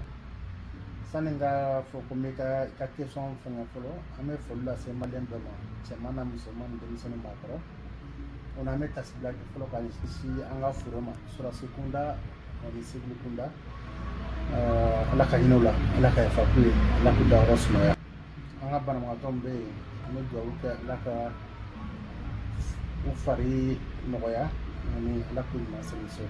Sani n ka fɔ ko n bɛ ka question fɛngɛ fɔlɔ an bɛ foli lase maliyɛn bɛɛ ma cɛman na musoman ni denmisɛnnin b'a kɔrɔ o la an bɛ tasibila kɛ fɔlɔ ka ɲɛsin an ka foro ma surasi kunda on est Sigli Kunda. Ala ka hinɛ o la, Ala ka yafa k'u ye, Ala k'u dayɔrɔ sumaya. An ka banabagatɔ min bɛ yen, an bɛ dugawu kɛ Ala ka u fari nɔgɔya ani Ala k'u ɲuman segin so.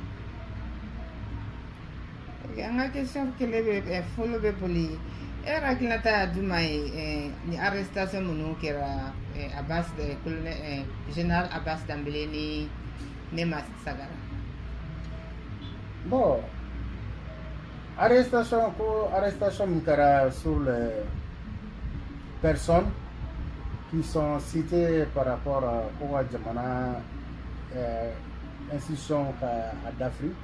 An ka question kelen bɛ fɔlɔ bɛ boli. E yɛrɛ hakilinata ye jumɛn ye ni arrestation minnu kɛra Abbas colonel général Abbas Dambele ni Nema Sagara? Bon, arrestation min kɛra sur les personnes qui sont citées par rapport au jamana institution à d'Afrique.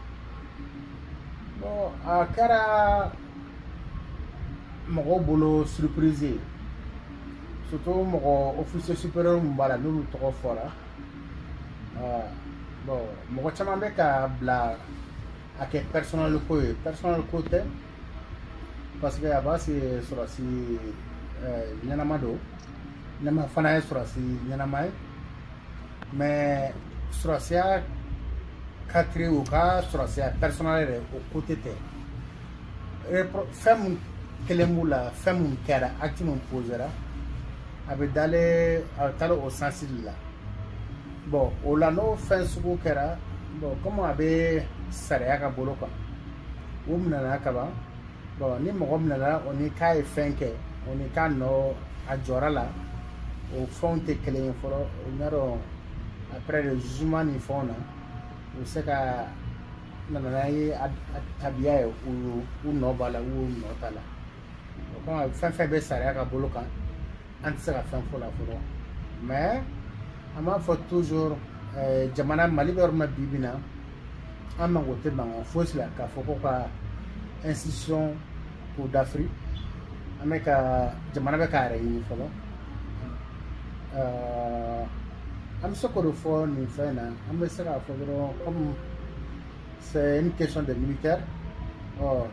Bon, a kɛra mɔgɔw bolo surprise ye, surtout mɔgɔ officier supérieur min b'a la n'olu tɔgɔ fɔra. Bon, mɔgɔ caman bɛ ka bila a kɛ personnel ko ye, personnel ko tɛ, parce que Abbas ye sɔrɔsi ɲɛnama don, Nema fana ye sɔrɔsi ɲɛnama ye, mais sɔrɔsiya ka créer u ka sɔrɔsiya personnel yɛrɛ o côté tɛ. Fɛn mun kelen b'u la, fɛn mun kɛra, acte mun posera, a bɛ taalen o sens de la. Bon, o la n'o fɛn sugu kɛra, bon, comme a bɛ sariya ka bolo kan, o minɛna ka ban, bon, ni mɔgɔ minɛna o ni k'a ye fɛn kɛ, o ni k'a nɔ a jɔra la, o fɛnw tɛ kelen ye fɔlɔ, o ɲa dɔn après le jugement ni fɛnw na, u bɛ se ka nana n'a ye a tabiya ye, u nɔ b'a la, u nɔ t'a la. Comme fɛn fɛn bɛ sariya ka bolo kan, an tɛ se ka fɛn fɔ la fɔlɔ, mais an b'a fɔ toujours jamana Mali bɛ yɔrɔ min na bi bi in na, an mago tɛ mankan fosi la k'a fɔ ko ka institution pour d'Afrique, an bɛ ka jamana bɛ k'a yɛrɛ ɲini fɔlɔ. An bɛ se k'o de fɔ nin fɛn in na, an bɛ se k'a fɔ dɔrɔn comme c'est une question de militaire.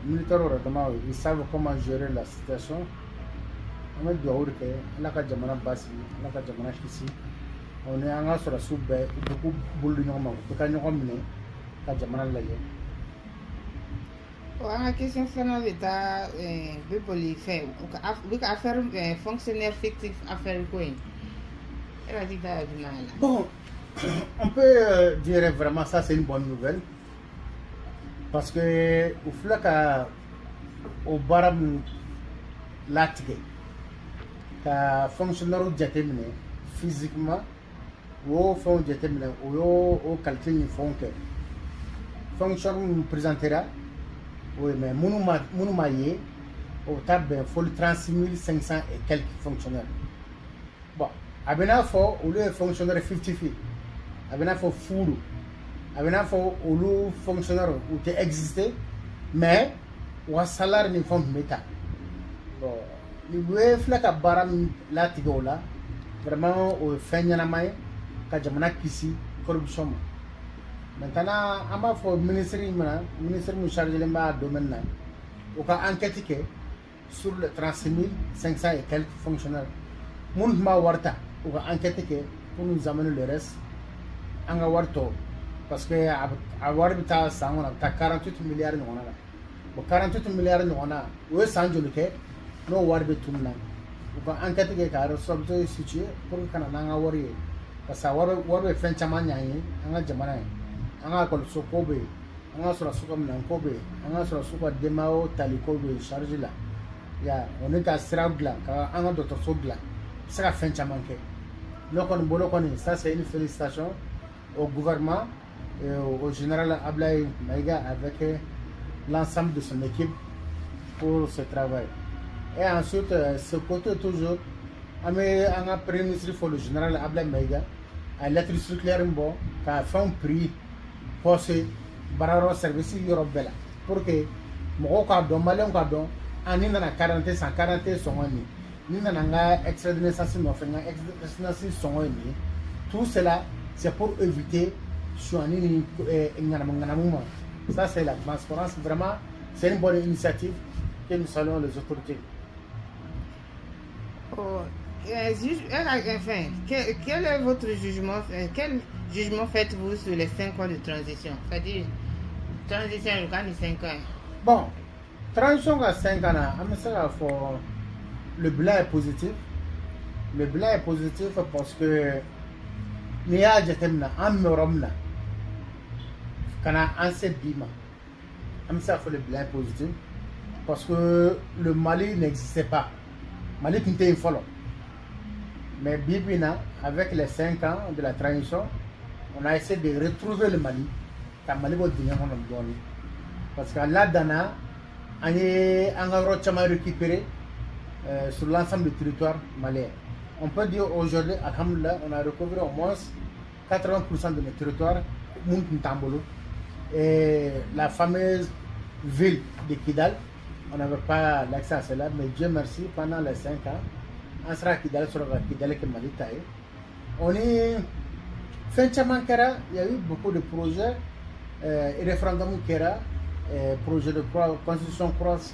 Militaire heureusement ils savent comment gérer la situation. An bɛ dugawu de kɛ Ala ka jamana basigi, Ala ka jamana kisi. O ni an ka sɔrɔsiw bɛɛ u bɛ k'u bolo di ɲɔgɔn ma, u bɛ ka ɲɔgɔn minɛ ka jamana lajɛ. An ka question filanan bɛ taa bɛ boli fɛn u bɛ ka affaire fonctionnaire fictif affaire ko in. E yɛrɛ tɛ taa jumɛn la? Bon, on peut dire vraiment ça c'est une bonne nouvelle. Parce que u filɛ ka o baara min latigɛ ka fonctionnaire jateminɛ physiquement, u y'o fɛnw jateminɛ, u y'o calcul ni fɛnw kɛ. Fonctionnaire min présentera, oui, mais minnu ma ye, o bɛ taa bɛn foli 36 500 et quelques fonctionnaires. Bon, a bɛ n'a fɔ olu ye fonctionnaire fictif ye, a bɛ n'a fɔ fu don. A bɛ n'a fɔ olu fonctionnaire u tɛ exister, mais u ka salaire ni fɛnw tun bɛ ta. Bon, u ye filɛ ka baara min latigɛ o la, vraiment o ye fɛn ɲɛnama ye ka jamana kisi corruption ma. Maintenant an b'a fɔ ministre min chargelen b'a domaine na, u ka enquête kɛ sur les 36 500 et quelques fonctionnaires. Minnu tun b'a wari ta, u ka enquête kɛ pour nous amener le reste an ka wari tɔ. Parce que a wari bɛ taa san kɔnɔ a bɛ taa 48 milliards ɲɔgɔn na. Bon 48 milliards ɲɔgɔn na o ye san joli kɛ n'o wari bɛ tunu na. U ka enquête kɛ ka responsabilité situer pour que kana n'an ka wari ye. Parce que wari bɛ fɛn caman ɲɛ an ye an ka jamana ye. An ka ekɔliso ko bɛ yen, an ka sɔrɔsiw ka minɛn ko bɛ yen, an ka sɔrɔsiw ka denbayaw tali ko bɛ yen charge la. Ya o ni ka siraw dilan ka an ka dɔgɔtɔrɔso dilan, a bɛ se ka fɛn caman kɛ. Ne kɔni bolo kɔni ça c'est une félicitation au gouvernement et au général Ablaye Maïga avec l'ensemble de son équipe pour ce travail. Et ensuite, ce côté toujours, on a premier ministre le général Ablaye Maïga, à lettre circulaire qui a fait un prix pour ce bararo service européen pour que mɔgɔw k'a dɔn maliyɛnw k'a dɔn ani nana carte san carte sɔngɔ ni ni nana n ka extrait de naissance nɔfɛ n ka extrait de naissance sɔngɔ ye nin ye. Tout cela c'est pour éviter suani ni ŋanamu ma. Ça c'est la transparence, vraiment c'est une bonne initiative que nous saluons les autorités. Enfin, quel est votre jugement? Quel jugement faites-vous sur les 5 ans de transition? C'est-à-dire transition quand il 5 ans. Bon, transition à 5 ans, le bilan est positif. Le bilan est positif parce que nous avons le bilan est positif parce que le Mali n'existait pas. Mali était une folle. Mais Bibina, avec les 5 ans de la transition, on a essayé de retrouver le Mali. Parce que là, Dana, on a récupéré sur l'ensemble du territoire malien. On peut dire aujourd'hui, alhamdoulilah, on a recouvré au moins 80% de notre territoire, Mountambolo. Et la fameuse ville de Kidal, on n'avait pas l'accès à cela, mais Dieu merci, pendant les 5 ans, on sera à Kidal, sur Kidal et Mali. On est fin de il y a eu beaucoup de projets, et référendum Kera, projet de constitution cross,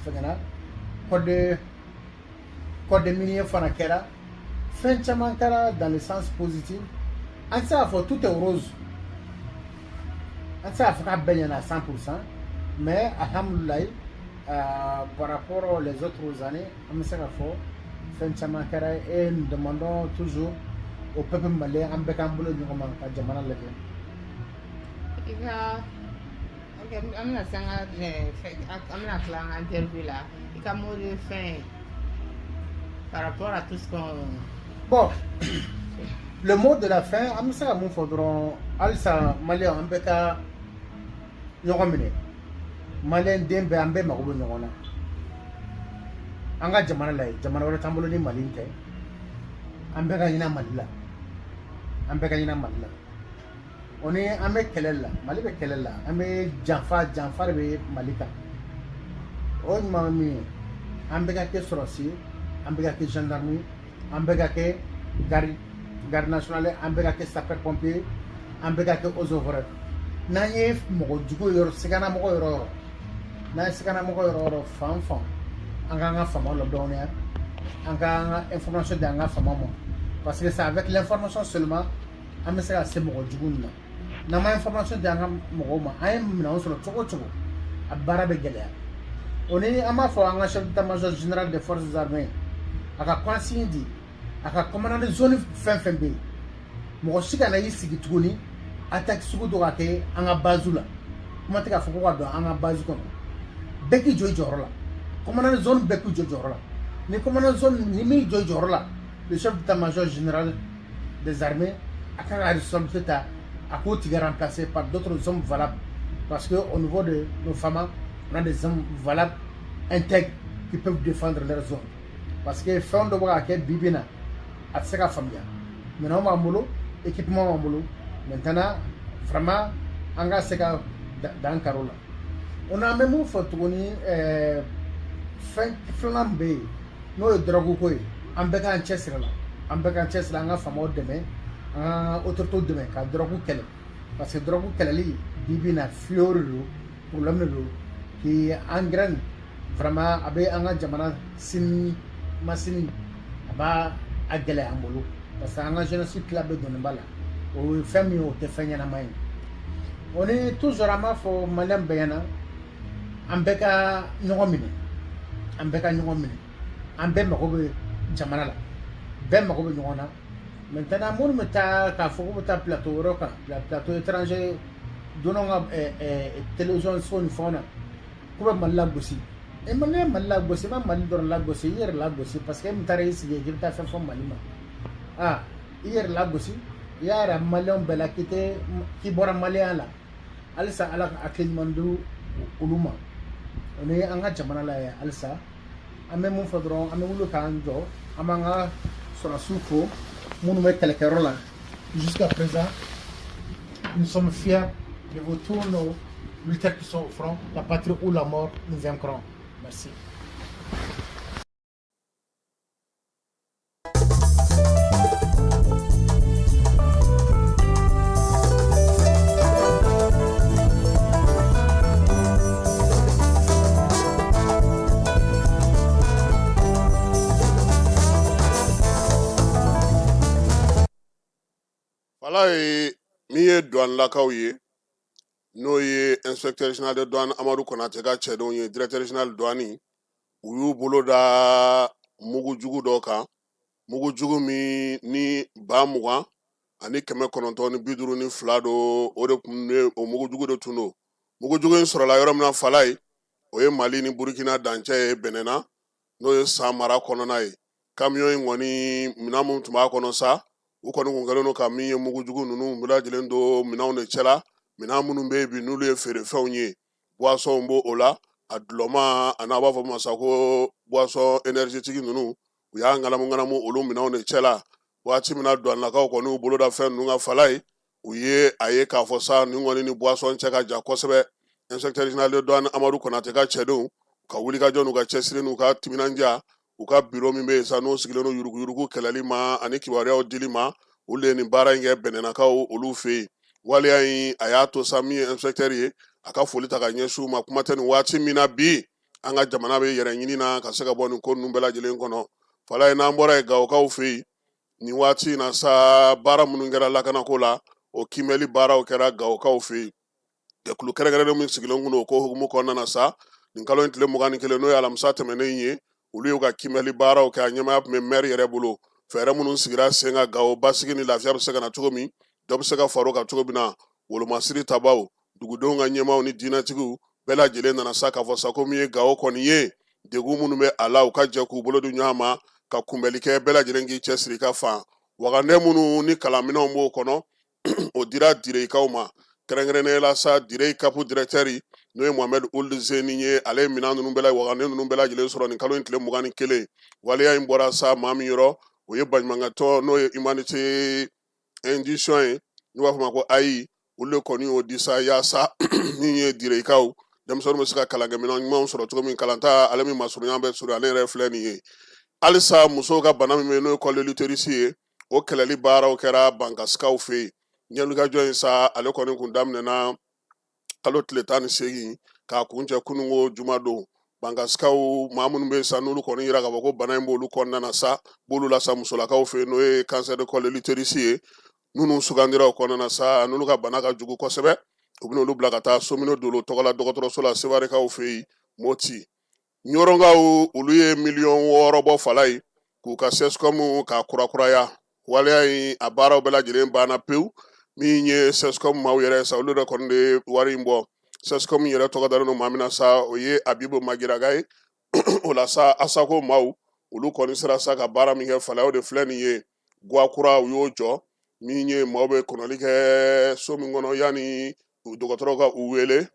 code de minier Fanakera, fin de dans le sens positif. En ça, tout est rose. En ça, il faut bien à 100%, mais alhamdoulilah, par rapport aux autres années, on sait fin de et nous demandons toujours au peuple malien en bécamboule du roman à Jamana Levin. Ok, I'm not faire interview là. Il y a mot de fin par rapport à tout ce qu'on. Bon, le mot de la fin, I'm ça mon faudron alsa malien en béca yoromine. Malien dembe ambe magobo nyona. Anga Jamana lay, Jamana wala tambolo ni malinte. Ambe ka yina malila. Ambe ka yina malila. On est à Kelela, Mali be Kelela, ame Janfa be Malika. On m'a mis Ambega ke Sorossi, Ambega ke gendarmerie, Ambega ke garde nationale, Ambega ke sapeur pompier, Ambega ke ozovre. Naye mo jugo yor sigana mo yor. Na sigana mo yor fan. Anga fama lo donia. Anga information d'anga fama mo. Parce que c'est avec l'information seulement ame sera se mo jugo na. Nama information de angam mogoma ayam na osoro choco a barabe gelea oni ama fo anga chef d'état-major général des forces armées aka consigne di aka commandant de zone FNB mo sika na yisigi tuguni attaque sugu do ake anga bazula kuma tika fo ko do anga bazu kono beki jojorola commandant de zone beki jojorola ni commandant de zone ni mi jojorola le chef d'état-major général des armées aka la responsabilité à côté remplacé par d'autres hommes valables parce que au niveau de nos femmes on a des hommes valables intègres qui peuvent défendre leur zone parce que fin de voir que bibina à sa famille maintenant on va équipement on maintenant vraiment anga seka dans Carola on a même fait tourner flambe no drogue ko ambeka en chesra anga famo demain autorité de ka drogue kele parce que drogue kele li bibina fiorlo problème lo qui engran vraiment abe anga jamana sin masini aba agele ambolo parce que anga jeunesse club de Nambala o famille o te fanya na mai on est toujours ama fo malam bayana ambeka nyomine ambe makobe jamana la ben makobe nyona. Maintenant, mon meta ka foko ta plateau roka, plateau étranger donnons télévision son fona. Kuba malagossi. Et mané malagossi, ma mali don lagossi, hier lagossi parce que m'tare ici je ta fait fond malima. Ah, hier lagossi, yara malon bela kite ki bora malien la. Alsa ala akil mandu uluma. On est anga jamana la alsa. Ame mon fodron, ame wulu kanjo, amanga sur la souffo. Jusqu'à présent, nous sommes fiers de vous tous nos militaires qui sont au front, la patrie ou la mort, nous vaincrons. Merci. Ala ye min ye douane lakaw ye n'o ye inspecteur général de douane Amadou Konate ka cɛdenw ye directeur général douane u y'u bolo da mugu jugu dɔ kan mugu jugu min ni 20,000 ani 952 do o de tun bɛ o mugu jugu de tun do mugu jugu in sɔrɔla yɔrɔ min na Falaye o ye Mali ni Burkina dancɛ ye Bɛnɛna n'o ye san mara kɔnɔna ye camion in kɔni minɛn mun tun b'a kɔnɔ sa u kɔni kun kɛlen don ka min ye mugu jugu ninnu bɛɛ lajɛlen don minɛnw de cɛla minɛn minnu bɛ yen bi n'olu ye feerefɛnw ye boisson b'o o la a dulɔma a n'a b'a fɔ ma sa ko boisson énergétique ninnu u y'a ŋanamu olu minɛnw de cɛla waati min na douanelakaw kɔni u bolo da fɛn ninnu ka Falaye u ye a ye k'a fɔ sa nin kɔni ni boisson cɛ ka jan kosɛbɛ inspecteur général de douane Amadou Konate ka cɛdenw ka wulikajɔ n'u ka cɛsiri n'u ka timinanja u ka bureau min bɛ yen sa n'o sigilen don yuruguyurugu kɛlɛli ma ani kibaruyaw dili ma olu de ye nin baara in kɛ Bɛnɛnakaw olu fɛ yen waleya in a y'a to sa min ye inspecteur ye a ka foli ta ka ɲɛsin u ma kuma tɛ nin waati min na bi an ka jamana bɛ yɛrɛ ɲini na ka se ka bɔ nin ko ninnu bɛɛ lajɛlen kɔnɔ Falaye n'an bɔra yen Gawokaw fɛ yen nin waati in na sa baara minnu kɛra lakanako la o kimɛli baaraw kɛra Gawokaw fɛ yen jɛkulu kɛrɛnkɛrɛnnen min sigilen kun don o ko hukumu kɔnɔna na sa nin kalo in tile 21 n'o ye alamisa tɛmɛnen ye olu y'u ka kimɛli baaraw kɛ a ɲɛmaya tun bɛ maire yɛrɛ bolo fɛɛrɛ minnu sigira sen kan Gawo basigi ni lafiya bɛ se ka na cogo min dɔ bɛ se ka far'o kan cogo min na wolomasiri tabaw dugudenw ka ɲɛmaaw ni diinɛtigiw bɛɛ lajɛlen nana sa k'a fɔ sa ko min ye Gawo kɔni ye degun minnu bɛ a la u ka jɛ k'u bolo di ɲɔgɔn ma ka kunbɛli kɛ bɛɛ lajɛlen k'i cɛsiri ka fan waganden minnu ni kalanminɛnw b'o kɔnɔ o dira direkaw ma kɛrɛnkɛrɛnnenya la sa direi kapu directeur n'o ye Mohamed Ould Zeni ye ale ye minɛn ninnu bɛɛ waganden ninnu bɛɛ lajɛlen sɔrɔ nin kalo in tile 21 waleya in bɔra sa maa min yɔrɔ o ye baɲumankɛtɔn n'o ye humanité indition ye n'u b'a fɔ ma ko ayi olu de kɔni y'o di sa yaasa min ye direkaw denmisɛnninw bɛ se ka kalankɛminɛn ɲumanw sɔrɔ cogo min kalanta ale min masurunya bɛ surun ale yɛrɛ filɛ nin ye halisa musow ka bana min bɛ yen n'o ye col de l'utérus ye o kɛlɛli baaraw kɛra bankasikaw fɛ yen ɲɛlulikajɔ in sa ale kɔni kun daminɛna kalo tile 18 k'a kun cɛ kununko juma don bankasikaw maa minnu bɛ yen sa n'olu kɔni yira k'a fɔ ko bana in b'olu kɔnɔna na sa b'olu lasa musolakaw fɛ yen n'o ye cancer de col de l'utérus ye n'olu sugandira o kɔnɔna na sa n'olu ka bana ka jugu kosɛbɛ u bɛna olu bila ka taa Somino Dolo tɔgɔla dɔgɔtɔrɔso la Sewarekaw fɛ yen Moti Ɲɔrɔnkaw olu ye 6 millions bɔ Falaye k'u ka CESCOM k'a kurakuraya waleya in a baaraw bɛɛ lajɛlen banna pewu min ye CESCOM maaw yɛrɛ sa olu de kɔni de wari in bɔ CESCOM yɛrɛ tɔgɔ dalen don maa min na sa o ye Abibu Magiraga ye o la sa Asako maaw olu kɔni sera sa ka baara min kɛ Falaye o de filɛ nin ye Guakura u y'o jɔ min ye maaw bɛ kɔnɔli kɛ so min kɔnɔ yanni dɔgɔtɔrɔw ka u wele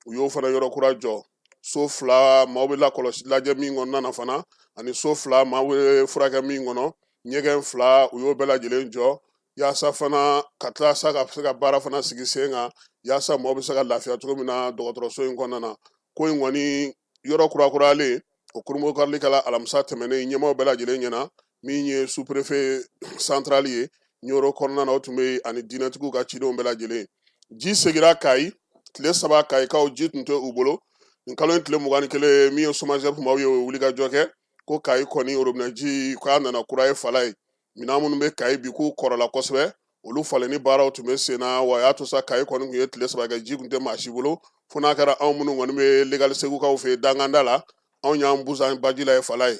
u y'o fana yɔrɔ kura jɔ so 2 maaw bɛ lakɔlɔsi lajɛ min kɔnɔna na fana ani so 2 maaw bɛ furakɛ min kɔnɔ ɲɛgɛn 2 u y'o bɛɛ lajɛlen jɔ yaasa fana ka tila sa ka se ka baara fana sigi sen kan yaasa maaw bɛ se ka lafiya cogo min na dɔgɔtɔrɔso in kɔnɔna na ko in kɔni yɔrɔ kurakuralen o kurumokari kɛla alamisa tɛmɛnen ɲɛmaaw bɛɛ lajɛlen ɲɛna min ye sous-préfet central ye Ɲoro kɔnɔna na o tun bɛ ani diinɛtigiw ka cidenw bɛɛ lajɛlen ji segira Kayi tile 3 Kayikaw ji tun tɛ u bolo nin kalo in tile 21 min ye SOMAGEP maaw ye o wulikajɔ kɛ ko Kayi kɔni robinet ji k'a nana kura ye Falaye minɛn minnu bɛ Kayi bi k'u kɔrɔla kosɛbɛ olu falenni baaraw tun bɛ sen na wa a y'a to sa Kayi kɔni tun ye tile 3 kɛ ji tun tɛ maa si bolo fo n'a kɛra anw minnu kɔni bɛ legal segukaw fɛ danganda la anw y'an busan baji la ye Falaye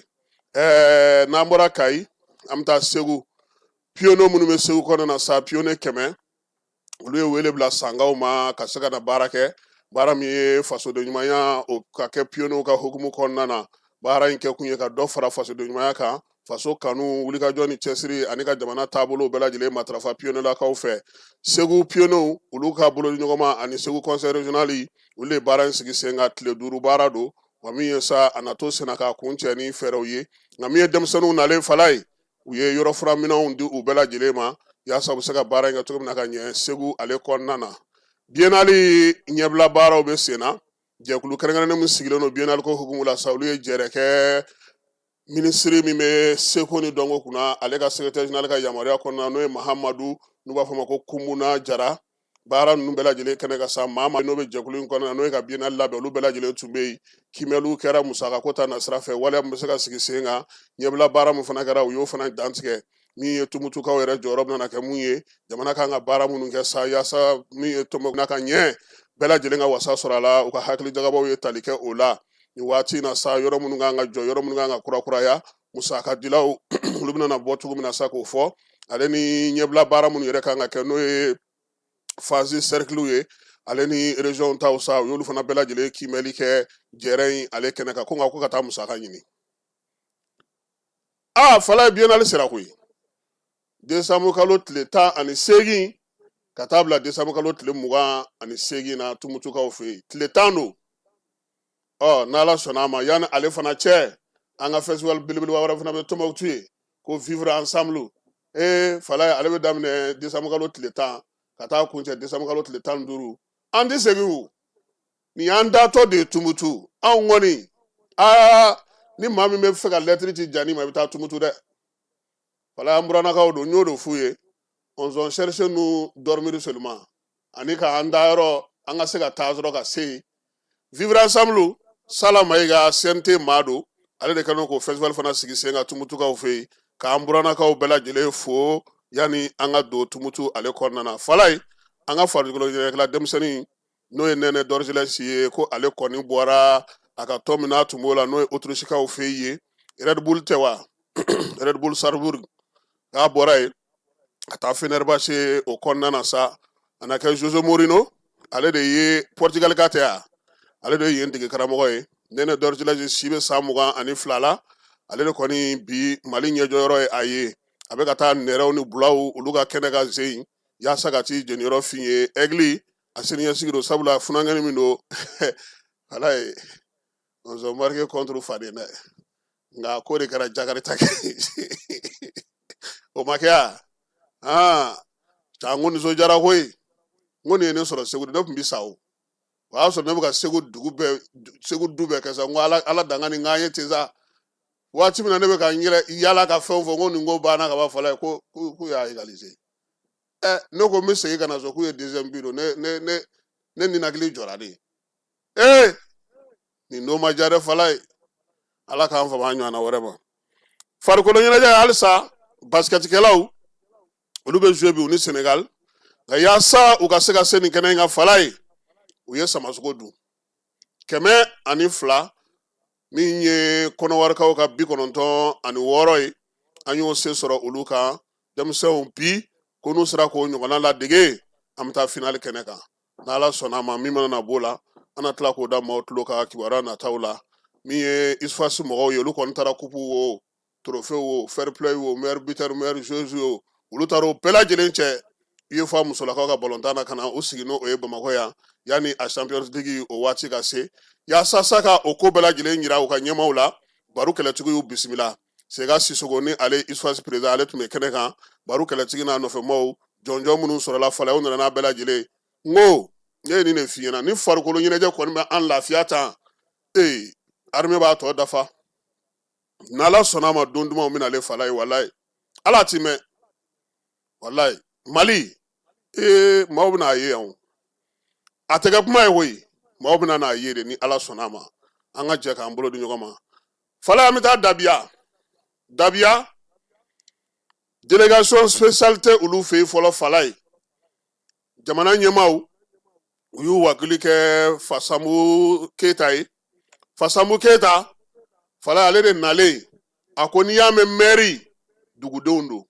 n'an bɔra Kayi an bɛ taa Segu pionneau minnu bɛ Segu kɔnɔna na sa pionnier 100 olu ye wele bila sangaw ma ka se ka na baara kɛ baara min ye fasodenɲumanya o ka kɛ pionneau ka hukumu kɔnɔna na baara in kɛ kun ye ka dɔ fara fasodenɲumanya kan faso kanu wulikajɔ ni cɛsiri ani ka jamana taabolo bɛɛ lajɛlen matarafa pionneurlakaw fɛ Segu pionneau olu ka bolo di ɲɔgɔn ma ani Segu conseil régional olu ye baara in sigi sen kan tile 5 baara don wa min ye sa a natɔ senna k'a kun cɛ ni fɛɛrɛw ye nka min ye denmisɛnninw nalen Falaye u ye yɔrɔ furaminɛnw di u bɛɛ lajɛlen ma yaasa u bɛ se ka baara in kɛ cogo min na ka ɲɛ Segu ale kɔnɔna na biennale ɲɛbila baaraw bɛ sen na jɛkulu kɛrɛnkɛrɛnnen min sigilen don biennale ko hukumu la sa olu ye jɛrɛ kɛ minisiri min bɛ seko ni dɔnko kunna ale ka secrétaire général ka yamaruya kɔnɔna n'o ye Mahamadu n'u b'a fɔ ma ko Kumuna Jara baara ninnu bɛɛ lajɛlen kɛnɛ ka sa maa n'o bɛ jɛkulu in kɔnɔna n'o ye ka biennale labɛn olu bɛɛ lajɛlen tun bɛ yen kimɛliw kɛra musakako ta nasira fɛ waleya min bɛ se ka sigi sen kan ɲɛbila baara min fana kɛra u y'o fana dantigɛ min ye tumutukaw yɛrɛ jɔyɔrɔ bɛna kɛ mun ye jamana kan ka baara minnu kɛ sa yaasa min ye tɔmɔna ka ɲɛ bɛɛ lajɛlen ka wasa sɔrɔ a la u ka hakili jagabaw ye tali kɛ o la nin waati in na sa yɔrɔ minnu kan ka jɔ yɔrɔ minnu kan ka kurakuraya musaka dilaw olu bɛna bɔ cogo min na sa k'o fɔ ale ni ɲɛbila baara minnu yɛrɛ kan ka kɛ n'o ye fazi cercle ye ale ni région taw sa u y'olu fana bɛɛ lajɛlen kimɛli kɛ jɛrɛ in ale kɛnɛ kan ko nka ko ka taa musaka ɲini fala ye biennale sera koyi décembre kalo tile 18 ka taa bila décembre kalo tile 28 na tumutukaw fɛ yen tile 10 don n'ala sɔnna a ma yanni ale fana cɛ an ka festival belebeleba wɛrɛ fana bɛ Tombouctou ye ko vivre ensemble fala ye ale bɛ daminɛ décembre kalo tile 10 ka taa kuncɛ décembre kalo tile 15 an tɛ segin o nin y'an datɔ de ye Tombouctou anw kɔni ni maa min bɛ fɛ ka lɛtiri ci jani ma i bɛ taa Tombouctou dɛ fala an buranakaw don n y'o de f'u ye on zone chercher nous dormir seulement ani ka an da yɔrɔ an ka se ka taa dɔrɔn ka se yen vivre ensemble Sala Mayiga CNT maa don ale de kan k'o festival fana sigi sen ka Tombouctukaw fɛ yen k'an buranakaw bɛɛ lajɛlen fo yanni an ka don Tombouctou ale kɔnɔna na fala ye an ka farikolo ɲɛnakɛla denmisɛnnin n'o ye Nɛnɛ Dorgelès ye ko ale kɔni bɔra a ka tɔn min n'a tun b'o la n'o ye Autrichikaw fɛ yen Red Bull tɛ wa Red Bull Sarrebourg k'a bɔra yen ka taa Fenerbahçe o kɔnɔna na sa a na kɛ Jose Mourinho ale de ye Portugal ka tɛ ya ale de ye yen dege karamɔgɔ ye Nɛnɛ Dorgelès si bɛ san 22 la ale de kɔni bi Mali ɲɛjɔyɔrɔ ye a ye a bɛ ka taa nɛrɛw ni bulaw olu ka kɛnɛ ka zen yaasa ka t'i jeniyɔrɔ f'i ye Aigle a siniɲɛsigi don sabula funankɛni min don ala ye on s'est marqué contre Fadel dɛ nka ko de kɛra Jakarta o ma kɛ ya n ko nisɔndiyara koyi n ko nin ye ne sɔrɔ Segu ne tun bɛ sa o y'a sɔrɔ ne bɛ ka Segu du bɛɛ kɛ sa n ko ala danga ni n k'an ye ten sa waati min na ne bɛ ka n yɛrɛ yala ka fɛn o fɛn n ko nin ko banna ka ban fɔlɔ ye ko k'u y'a égaliser ne ko n bɛ segin ka na so k'u ye deuxième but don ne ninakili jɔra de nin don ma diya dɛ fala ye ala k'an fama an ɲɔgɔnna wɛrɛ ma farikolo ɲɛnajɛ halisa basketikɛlaw olu bɛ jouer bi u ni Sénégal nka yaasa u ka se ka se nin kɛnɛ in ka fala ye u ye samasogo dun 102 min ye kɔnɔwarikaw ka 96 ye an y'o se sɔrɔ olu kan denmisɛnw bi ko n'u sera k'o ɲɔgɔnna ladege an bɛ taa finale kɛnɛ kan n'ala sɔnna a ma min mana na b'o la an na tila k'o da maaw tulo ka kibaruya nataw la min ye ISFAS mɔgɔw ye olu kɔni taara kupu wo trophée wo fair play wo meilleur buteur meilleur joueur wo olu taara o bɛɛ lajɛlen cɛ UEFA musolakaw ka balontan na ka na o sigi n'o ye Bamakɔ yan yanni a Champions League o waati ka se yaasa sa ka o ko bɛɛ lajɛlen yira u ka ɲɛmaaw la baro kɛlɛtigi y'u bisimila Sega Sissoko ni ale ISFAS président ale tun bɛ kɛnɛ kan baro kɛlɛtigi n'a nɔfɛmaw jɔnjɔn minnu sɔrɔla fala o nana n'a bɛɛ lajɛlen n ko ne ye nin de f'i ɲɛna ni farikolo ɲɛnajɛ kɔni bɛ an lafiya tan armée b'a tɔ dafa n'ala sɔnna a ma don dumanw bɛna ale fala ye walayi ala ti mɛn walayi Mali maaw bɛna a ye yan a tɛ kɛ kuma ye koyi maaw bɛna n'a ye de ni ala sɔnna a ma an ka jɛ k'an bolo di ɲɔgɔn ma fala an bɛ taa Dabiya délégation spéciale tɛ olu fɛ yen fɔlɔ fala ye jamana ɲɛmaaw u y'u wakili kɛ Fasambu Keyita ye Fasambu Keyita fala ale de nalen a ko n'i y'a mɛn mairie dugudenw don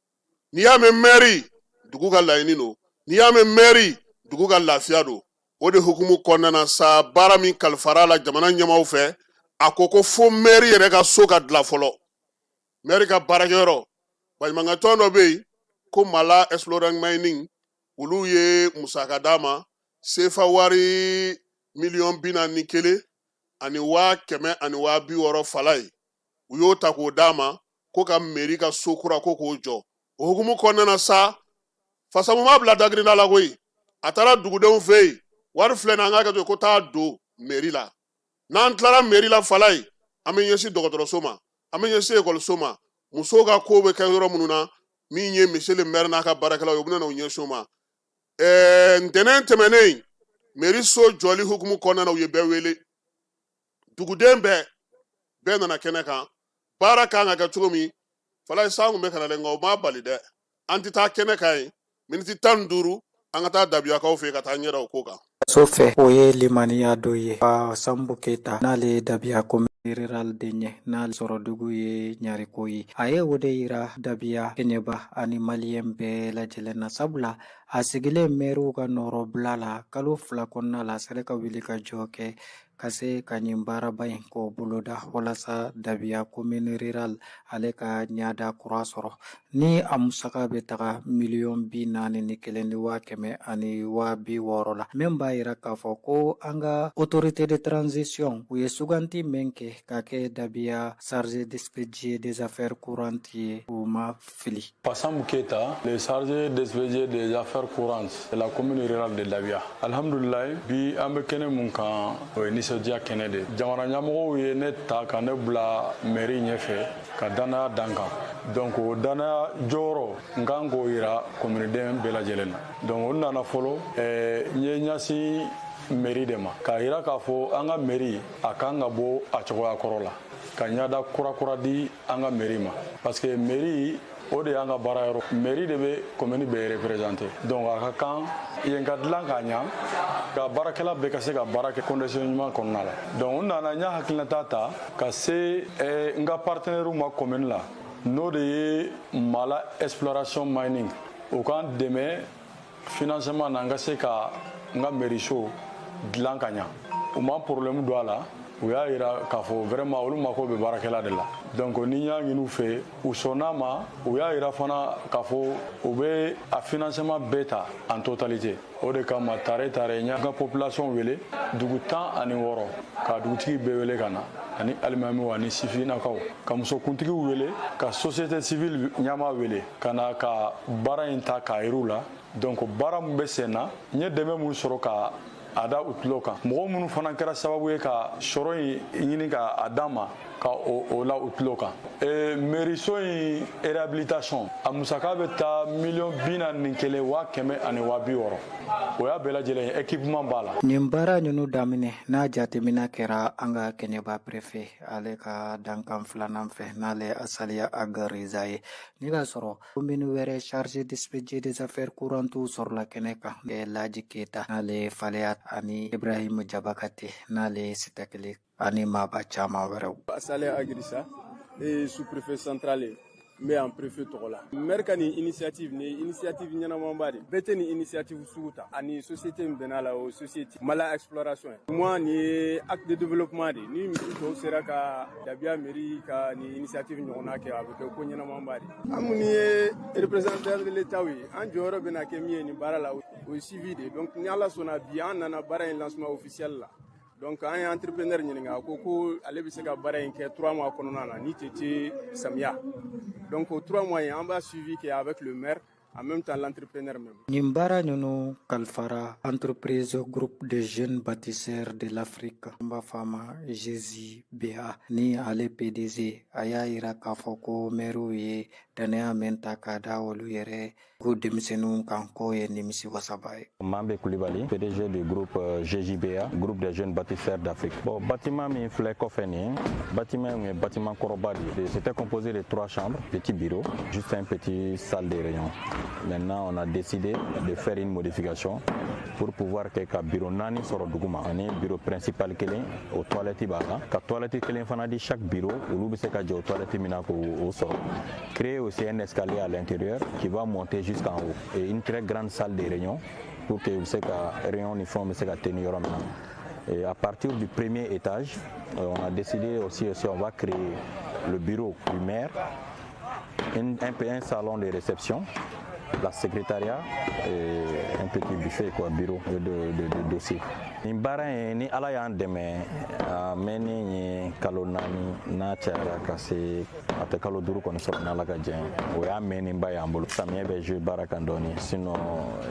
n'i y'a mɛn mairie dugu ka laɲini don n'i y'a mɛn mairie dugu ka lafiya don o de hukumu kɔnɔna na sa baara min kalifara la jamana ɲɛmaaw fɛ a ko fo mairie yɛrɛ ka so ka dilan fɔlɔ mairie ka baarakɛyɔrɔ baɲumankɛ tɔn dɔ bɛ yen ko Mala Exploring Mining olu ye musaka d'a ma sefa wari $41,000 ani $160,000 fala ye u y'o ta k'o d'a ma ko ka mairie ka so kura ko k'o jɔ o hukumu kɔnɔna na sa Fasamu ma bila dagirinda la koyi a taara dugudenw fɛ yen wari filɛ nin an ka kɛ to ko taa don mairie la n'an tilara mairie la fala ye an bɛ ɲɛsin dɔgɔtɔrɔso ma an bɛ ɲɛsin ekɔliso ma musow ka ko bɛ kɛ yɔrɔ minnu na min ye monsieur le maire n'a ka baarakɛlaw ye u bɛna n'o ɲɛsin o ma ntɛnɛn tɛmɛnen mairie so jɔli hukumu kɔnɔna na u ye bɛɛ wele duguden bɛɛ nana kɛnɛ kan baara kan ka kɛ cogo min fala sangu me kana lengo ma bali de anti ta kene kai miniti 15 an ka taa dabiya kaw fe ka taa ɲɛda o ko kan so fɛ o ye limaniya dɔ ye Sambu Keyita n'ale dabiya rural de ɲɛ n'ale sɔrɔdugu ye ɲariko ye a ye o de yira dabiya kɛɲɛba ani maliyɛn bɛɛ lajɛlen na sabula a sigilen mɛriw ka nɔrɔbila la kalo 2 kɔnɔna la sɛnɛ ka wuli ka jɔ kɛ ka se ka ɲin baaraba in k'o boloda walasa dabiya commune rural ale ka ɲada kura sɔrɔ ni a musaka bɛ taga $41,160,000 la min b'a yira k'a fɔ ko an ka autorité de transition u ye suganti min kɛ ka kɛ dabiya chargé d'expédier des affaires courantes ye u ma fili. Sambu Keyita, le chargé d'expédier des affaires courantes de la commune rurale de Dabia. Alhamdulillah, bi an bɛ kɛnɛ mun kan o ye nisɔndiya kɛnɛ de. Jamana ɲɛmɔgɔw ye ne ta ka ne bila mairie ɲɛfɛ ka danaya dan kan. Donc o danaya jɔyɔrɔ n kan k'o yira commune-den bɛɛ lajɛlen na. Donc o nana fɔlɔ n ye ɲɛsin mairie de ma k'a yira k'a fɔ an ka mairie a kan ka bɔ a cogoya kɔrɔ la ka ɲada kura di an ka mairie ma parce que mairie o de y'an ka baara yɔrɔ mairie de bɛ commune bɛɛ représenter donc a ka kan yen ka dilan k'a ɲa ka baarakɛla bɛɛ ka se ka baara kɛ condition ɲuman kɔnɔna la donc n nana n y'a hakilinata ta ka se n ka partenaire ma commune la n'o de ye Mala exploration mining o k'an dɛmɛ financement na n ka se ka n ka mairie so dilan ka ɲa u ma problème don a la u y'a yira k'a fɔ vraiment olu mako bɛ baarakɛla de la donc ni y'a ɲini u fɛ u sɔnna ma u y'a yira fana k'a fɔ u bɛ a financement bɛɛ ta en totalité o de kama tare n y'a ka population wele dugu 16 ka dugutigi bɛɛ wele ka na ani alimamiw ani sifinnakaw ka musokuntigiw wele ka société civile ɲɛmaa wele ka na ka baara in ta k'a yir'u la donc baara min bɛ sen na n ye dɛmɛ min sɔrɔ ka a da u tulo kan mɔgɔ minnu fana kɛra sababu ye ka sɔrɔ in ɲini ka a d'an ma ka o la u tulo kan mairie-so in réhabilitation a musaka bɛ taa $41,160,000 o y'a bɛɛ lajɛlen ye équipement b'a la. nin baara ninnu daminɛ n'a jateminɛ kɛra an ka kɛɲɛba préfet ale ka dankan 2nan fɛ n'ale Asaliya Agariza ye ni ka sɔrɔ commune wɛrɛ chargé d'expédier des affaires courantes sɔrɔla kɛnɛ kan Laji Keyita n'ale Faleya ani Ibrahim Jabakate n'ale Sitakele ani maaba caman wɛrɛw. Asaliya Agariza sous-préfet central mais en préfet tɔgɔ la maire ka nin initiative ɲɛnamanba de bɛɛ tɛ nin initiative sugu ta ani société min bɛnna la o société Mala exploration ye moi nin ye acte de développement de ni misi tɔw sera ka dabiya mairie ka nin initiative ɲɔgɔnna kɛ a bɛ kɛ ko ɲɛnamanba de an minnu ye représentant de l'état ye an jɔyɔrɔ bɛna kɛ min ye nin baara la o ye suivi de donc ni Ala sɔnna bi an nana baara in lancement officiel la donc an ye entrepreneur ɲininka ko ale bɛ se ka baara in kɛ 3 mois kɔnɔna na ni tɛ samiya donc au 3 mois an b'a suivi kɛ avec le maire en même temps l'entrepreneur même. nin baara ninnu kalifara entreprise groupe de jeunes bâtisseurs de l'Afrique n b'a fɔ a ma GJBA ni ale PDG a y'a yira k'a fɔ ko maires ye danaya min ta k'a da olu yɛrɛ ko denmisɛnninw kan k'o ye nimisi wasaba ye. Mambe Koulibaly, PDG du groupe GJBA, groupe des jeunes bâtisseurs d'Afrique. Bon, bâtiment min filɛ kɔfɛ nin bâtiment ye bâtiment kɔrɔba de c'était composé de 3 chambres, petit bureau, juste un petit salle de réunion. Maintenant, on a décidé de faire une modification pour pouvoir que ka bureau nani sɔrɔ duguma ani bureau principal kelen o toilette b'a kan ka toilette kelen fana di chaque bureau olu bɛ se ka jɔ o toilette min na k'o sɔrɔ. Créer aussi un escalier à l'intérieur qui va monter jusqu'en haut et une très grande salle de réunion pour que se ka réunion ni fɛnw bɛ se ka tenir yɔrɔ min na. Et à partir du premier étage, on a décidé aussi on va créer le bureau du maire, un salon de réception, la secrétariat et un petit buffet quoi, bureau de dossier. Nin baara in ni Ala y'an dɛmɛ a mɛnni ye kalo 4 n'a cayara ka se a tɛ kalo 5 kɔni sɔrɔ n'Ala ka jɛn ye o y'a mɛnniba y'an bolo samiyɛ bɛ jouer baara kan dɔɔni sinon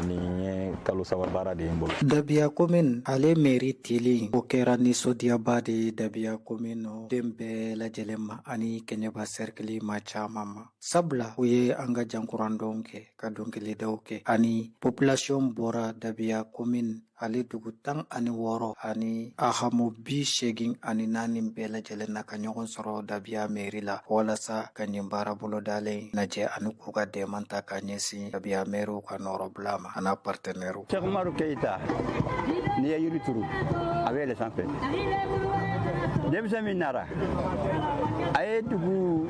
nin ye kalo 3 baara de ye n bolo. Dabiya commune ale mairie tili o kɛra nisɔndiyaba de ye Dabiya commune den bɛɛ lajɛlen ma ani kɛɲɛba cercle ma caman ma sabula u ye an ka jankurandɔnw kɛ ka dɔnkilidaw kɛ ani population bɔra Dabiya commune ale dugu 16 ani ahamo 84 bɛɛ lajɛlen na ka ɲɔgɔn sɔrɔ dabiya meri la walasa ka nin baara bolo dalen lajɛ ani k'u ka dɛmɛ ta ka ɲɛsin dabiya meriw ka nɔrɔbila ma ana partenaire Cheikh Umaru Keita ni ye yiri turu a bɛ yɛlɛ sanfɛ denmisɛn min nara a ye dugu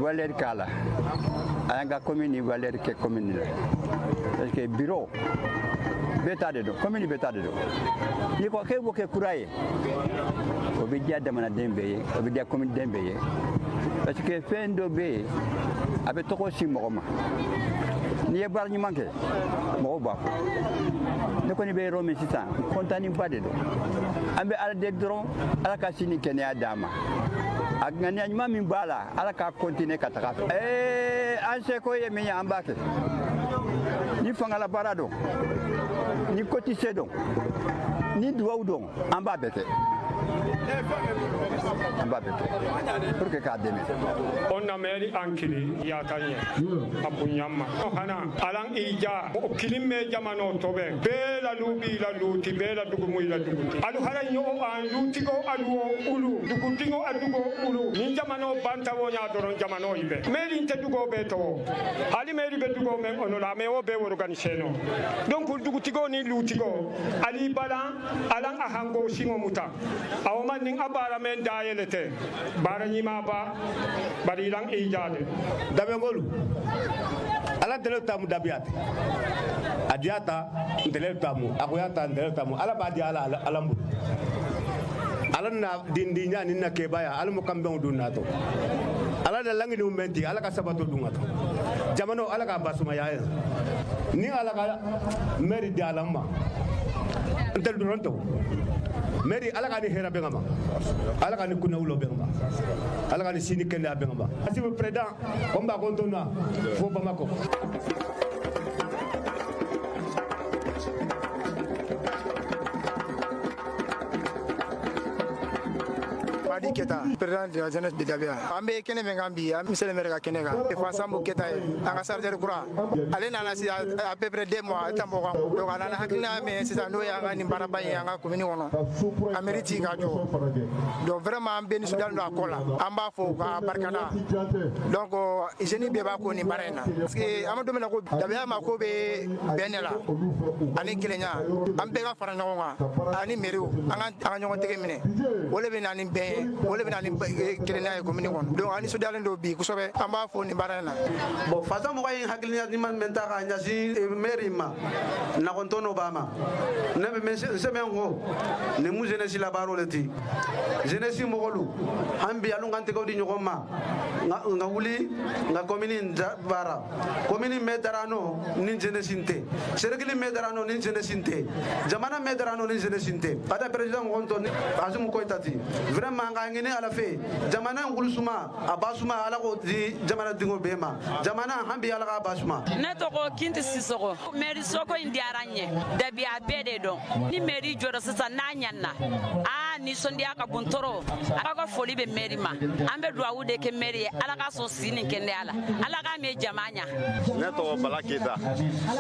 valeur k'a la a y'an ka commune ni valeur kɛ commune la parce que bureau bɛɛ ta de don commune bɛɛ ta de don n'i ko k'e b'o kɛ kura ye o bɛ diya jamanaden bɛɛ ye o bɛ diya commune den bɛɛ ye parce que fɛn dɔ bɛ yen a bɛ tɔgɔ si mɔgɔ ma n'i ye baara ɲuman kɛ mɔgɔw b'a fɔ ne kɔni bɛ yɔrɔ min sisan kɔntanniba de don an bɛ ala deli dɔrɔn ala ka sini kɛnɛya d'an ma a ŋaniya ɲuman min b'a la ala k'a continuer ka taga fɛ an seko ye min ye an b'a kɛ ni fangala baara don ni kotise don ni duwawu don an b'a bɛɛ kɛ an b'a bɛɛ kɛ pour que k'a dɛmɛ on na meri ankili ya kanye abunyama hana alang ija o kilime jamano tobe bela lubi la luti bela dugumu la duguti alu hara nyo an lutigo alu ulu dugutingo adugo ulu ni jamano banta wonya doron jamano ibe meri inte dugo beto ali meri be dugo men onola me o be organiseno donc dugutigo ni lutigo ali bala alang ahango singo muta awman ning abara men dayelete bara nyima ba bari lang ijade dabengolu ala dele tamu dabiat adiata dele tamu akoyata dele tamu ala badi ala alambu ala na dindinya ni na kebaya ala mo kambe dunato ala da langi no menti ala ka sabato dungato jamano ala ka basuma yaaya ni ala ka meri di alamma ntel duronto meri ala ka ni hera bengama ala ka ni kunawulo bengama ala ka ni sini kende bengama asibu president komba kontona fo bamako Madi Keta, président de la jeunesse de Dabia. Ambe kene mengambi, monsieur le maire ka kene ka. Fasambu Keta, anga chargeur kura. Ale nana si à peu près 2 mois tambo kan. Donc ana hakina me sisa no ya ngani baraba ya nga commune wono. Ameriti ka jo. Donc vraiment ambe ni sudan no akola. Amba fo ka barkana. Donc jeni be ba ko ni barena. Parce que amado mena ko Dabia ma ko be benela. Ani kilenya. Ambe ka farana nga. Ani meru. Anga nyongo tege mine. Wole be nani be wole bina ni kirena ko mini won donc ani sudalen do bi ku sobe amba fo ni barana bo fasa mo kay hakilina ni man menta ka nyasi merima na kontono bama ne be semengo ne mu jeunesse la baro leti jeunesse mo golu hambi alu ngante ko di nyogoma nga wuli nga commune bara commune medarano ni jeunesse inte sergili medarano ni jeunesse inte jamana medarano ni jeunesse inte pada president konto azum ko itati vraiment ngangene ala fe jamana ngulsuma abasuma ala ko di jamana dingo bema jamana hambi ala ka basuma ne to ko kinti sisoko meri soko indiaranye dabi abede don ni meri joro sisa nanyanna ni sondi aka buntoro aka ko foli be meri ma ambe do awude ke meri ala ka so sini kende ala ka me jamanya ne to balakita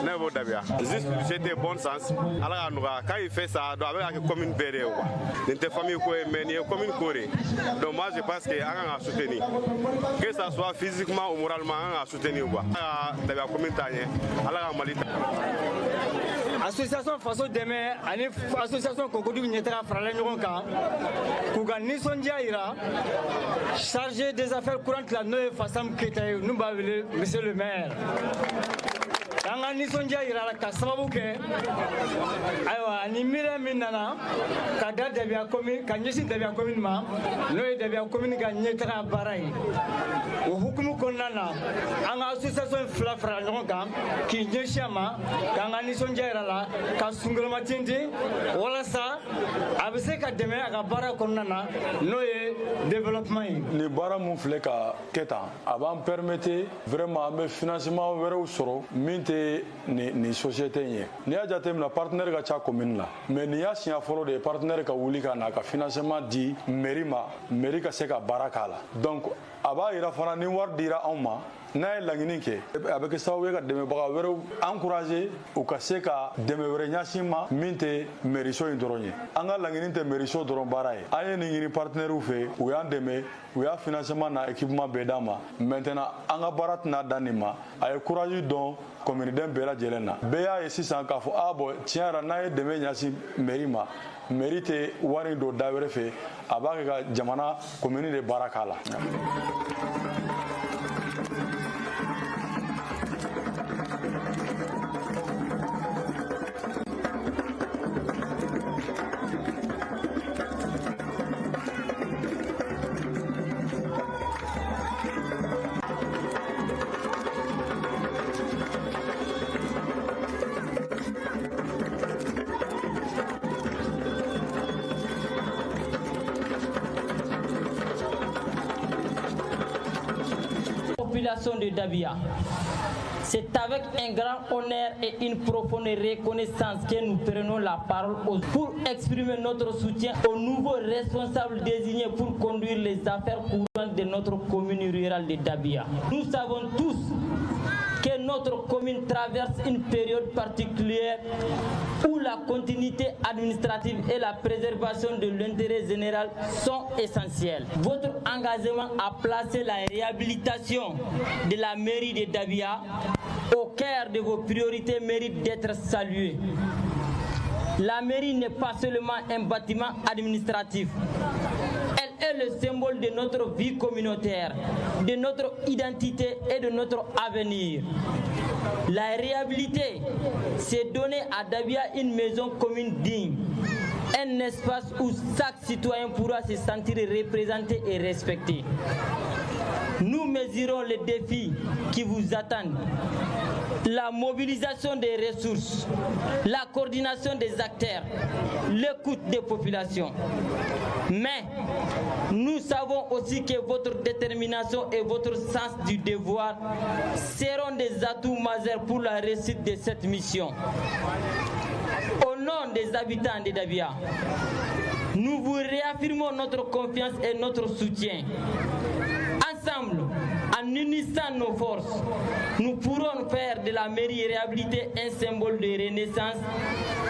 ne bo dabia juste c'était bon sens ala ka nuga kai fait ça do avec la commune bere wa n'était famille ko meni commune corée donc moi je pense que on a soutenir que ça soit physiquement ou moralement on a soutenir quoi dabia commune tanye ala ka malita association faso deme ani association kokodu nyetara frala nyogon kan kuga nisondia ira chargé des affaires courantes la noye Fasam Keita nous ba wele monsieur le maire anga nisondia ira la ka sababu ke aywa ni mire minana ka da dabia commune ka nyesi dabia commune ma noye dabia commune ga nyetara barai o hukumu konnana anga association fla frala nyogon kan ki nyeshama ka anga nisondia ira la ka sungulama tindi wala sa abise ka deme aga bara konnana noye développement ni bara mun filɛ ka kɛ tan a b'an permettre vraiment an bɛ financement wɛrɛw sɔrɔ min tɛ ni société in ye n'i y'a jateminɛ partenaire ka ca commune la mais nin y'a siɲɛ fɔlɔ de ye partenaire ka wuli ka na ka financement di mairie ma mairie ka se ka baara k'a la donc a b'a yira fana ni wari dira anw ma n'a ye laɲini kɛ a bɛ kɛ sababu ye ka dɛmɛbaga wɛrɛw encourager u ka se ka dɛmɛ wɛrɛ ɲasin ma min tɛ mairie so in dɔrɔn ye. An ka laɲini tɛ mairie so dɔrɔn baara ye. An ye nin ɲini partenaires fɛ u y'an dɛmɛ u y'a financement na équipement bɛɛ d'an ma. Maintenant an ka baara tɛna dan nin ma. A ye courage dɔn commune den bɛɛ lajɛlen na. Bɛɛ y'a ye sisan k'a fɔ bon tiɲɛ yɛrɛ n'a ye dɛmɛ ɲasin mairie ma mairie tɛ wari don da wɛrɛ fɛ a b'a kɛ ka jamana commune de baara k'a la. De Dabia. C'est avec un grand honneur et une profonde reconnaissance que nous prenons la parole pour exprimer notre soutien aux nouveaux responsables désignés pour conduire les affaires courantes de notre commune rurale de Dabia. Nous savons tous que notre commune traverse une période particulière où la continuité administrative et la préservation de l'intérêt général sont essentielles. Votre engagement à placer la réhabilitation de la mairie de Dabia au cœur de vos priorités mérite d'être salué. La mairie n'est pas seulement un bâtiment administratif. Elle est le symbole de notre vie communautaire, de notre identité et de notre avenir. La réhabiliter, c'est donner à Dabia une maison commune digne, un espace où chaque citoyen pourra se sentir représenté et respecté. Nous mesurons les défis qui vous attendent. La mobilisation des ressources, la coordination des acteurs, l'écoute des populations. Mais nous savons aussi que votre détermination et votre sens du devoir seront des atouts majeurs pour la réussite de cette mission. Au nom des habitants de Dabia, nous vous réaffirmons notre confiance et notre soutien. Ensemble, en unissant nos forces, nous pourrons faire de la mairie réhabilitée un symbole de renaissance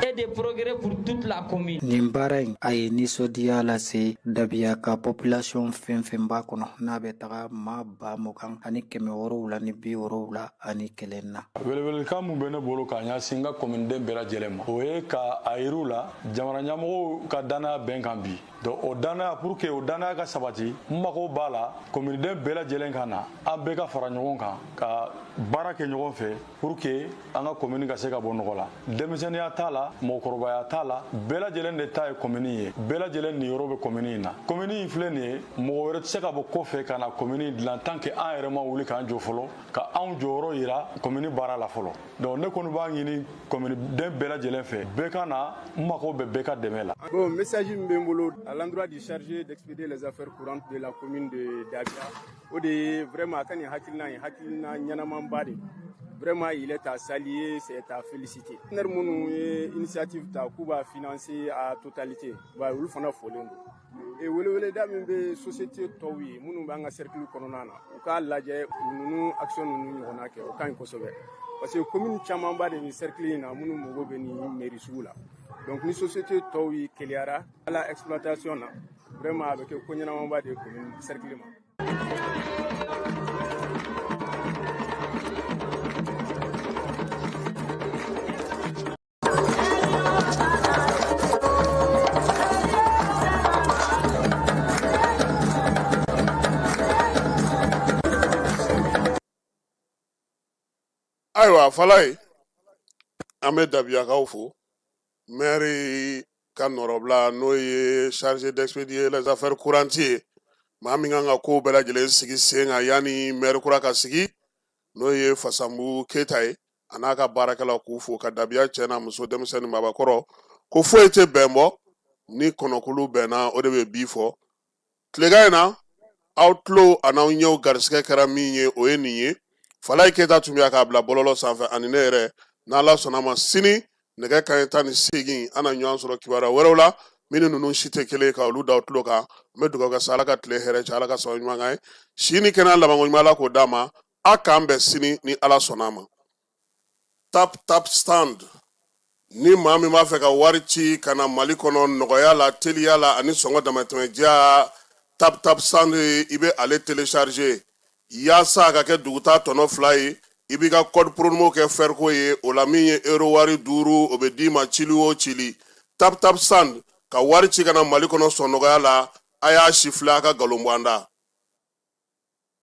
et de progrès pour toute la commune. Nin baara in a ye nisɔndiya lase Dabia ka population fɛn fɛn b'a kɔnɔ n'a bɛ taga maa 20,000 ani 770 ani 1 na. Welewelekan mun bɛ ne bolo k'a ɲɛsin n ka commune den bɛɛ lajɛlen ma o ye ka a yir'u la jamana ɲɛmɔgɔw ka danaya bɛn kan bi. Donc o danaya pour que o danaya ka sabati n mago b'a la commune den bɛɛ lajɛlen ka na an bɛɛ ka fara ɲɔgɔn kan ka baara kɛ ɲɔgɔn fɛ pour que an ka commune ka se ka bɔ nɔgɔ la. Denmisɛnniya t'a la mɔgɔkɔrɔbaya t'a la bɛɛ lajɛlen de ta ye commune ye bɛɛ lajɛlen niyɔrɔ bɛ commune in na. Commune in filɛ nin ye mɔgɔ wɛrɛ tɛ se ka bɔ kɔfɛ ka na commune in dilan tant que an yɛrɛ ma wuli k'an jɔ fɔlɔ ka anw jɔyɔrɔ yira commune baara la fɔlɔ. Donc ne kɔni b'a ɲini commune den bɛɛ lajɛlen fɛ bɛɛ ka na n mago bɛ bɛɛ ka dɛmɛ la. Bon, message min bɛ n bolo à l'endroit du chargé d'expédier les affaires courantes de la commune de Dabia o de ye vraiment a ka nin hakilina ɲɛnamanba de vraiment il est à saluer, c'est à féliciter. Partenaires minnu ye initiative ta k'u b'a financer à totalité olu fana folen don. Et weleweleda min bɛ société tɔw ye minnu b'an ka cercle kɔnɔna na u k'a lajɛ ninnu action ninnu ɲɔgɔnna kɛ o ka ɲi kosɛbɛ parce que commune camanba de nin cercle in na minnu mago bɛ nin mairie sugu la. Donc ni société tɔw yi keleyara à la exploitation na vraiment a bɛ kɛ ko ɲɛnamanba de ye commune cercle ma. Ayiwa Falaye an bɛ Dabiyakaw fo maire ka nɔrɔbila n'o ye chargé d'expédier les affaires courantes ye maa min kan ka ko bɛɛ lajɛlen sigi sen kan yanni maire kura ka sigi n'o ye Fasambu Keyita ye a n'a ka baarakɛlaw k'u fo ka Dabiya cɛ n'a muso denmisɛnnin babakɔrɔ ko foyi tɛ bɛn bɔ ni kɔnɔkulu bɛnna o de bɛ bi fɔ tilegan in na aw tulo a n'aw ɲɛw garisigɛ kɛra min ye o ye nin ye Falaye Keyita tun bɛ k'a bila bɔlɔlɔ sanfɛ ani ne yɛrɛ n'Ala sɔnna ma sini nɛgɛ kanɲɛ 18 an na ɲɔgɔn sɔrɔ kibaruya wɛrɛw la minnu ninnu si tɛ kelen ka olu da u tulo kan n bɛ dugawu kɛ sa Ala ka tile hɛrɛ cɛ Ala ka sababu ɲuman k'an ye si ni kɛnɛya labanko ɲuman Ala k'o d'a ma a k'an bɛn sini ni ala sɔnna ma. Tap stand ni maa min b'a fɛ ka wari ci ka na Mali kɔnɔ nɔgɔya la teliya la ani sɔngɔ damatɛmɛdiya tap stand i bɛ ale télécharger yaasa a ka kɛ dugutaa tɔnɔ 2 ye. I b'i ka code promo kɛ Ferco ye o la min ye euro wari 5 o bɛ d'i ma cili o cili. Tap stand ka wari ci ka na Mali kɔnɔ sɔn nɔgɔya la a y'a siffler a ka galon bɔ an da.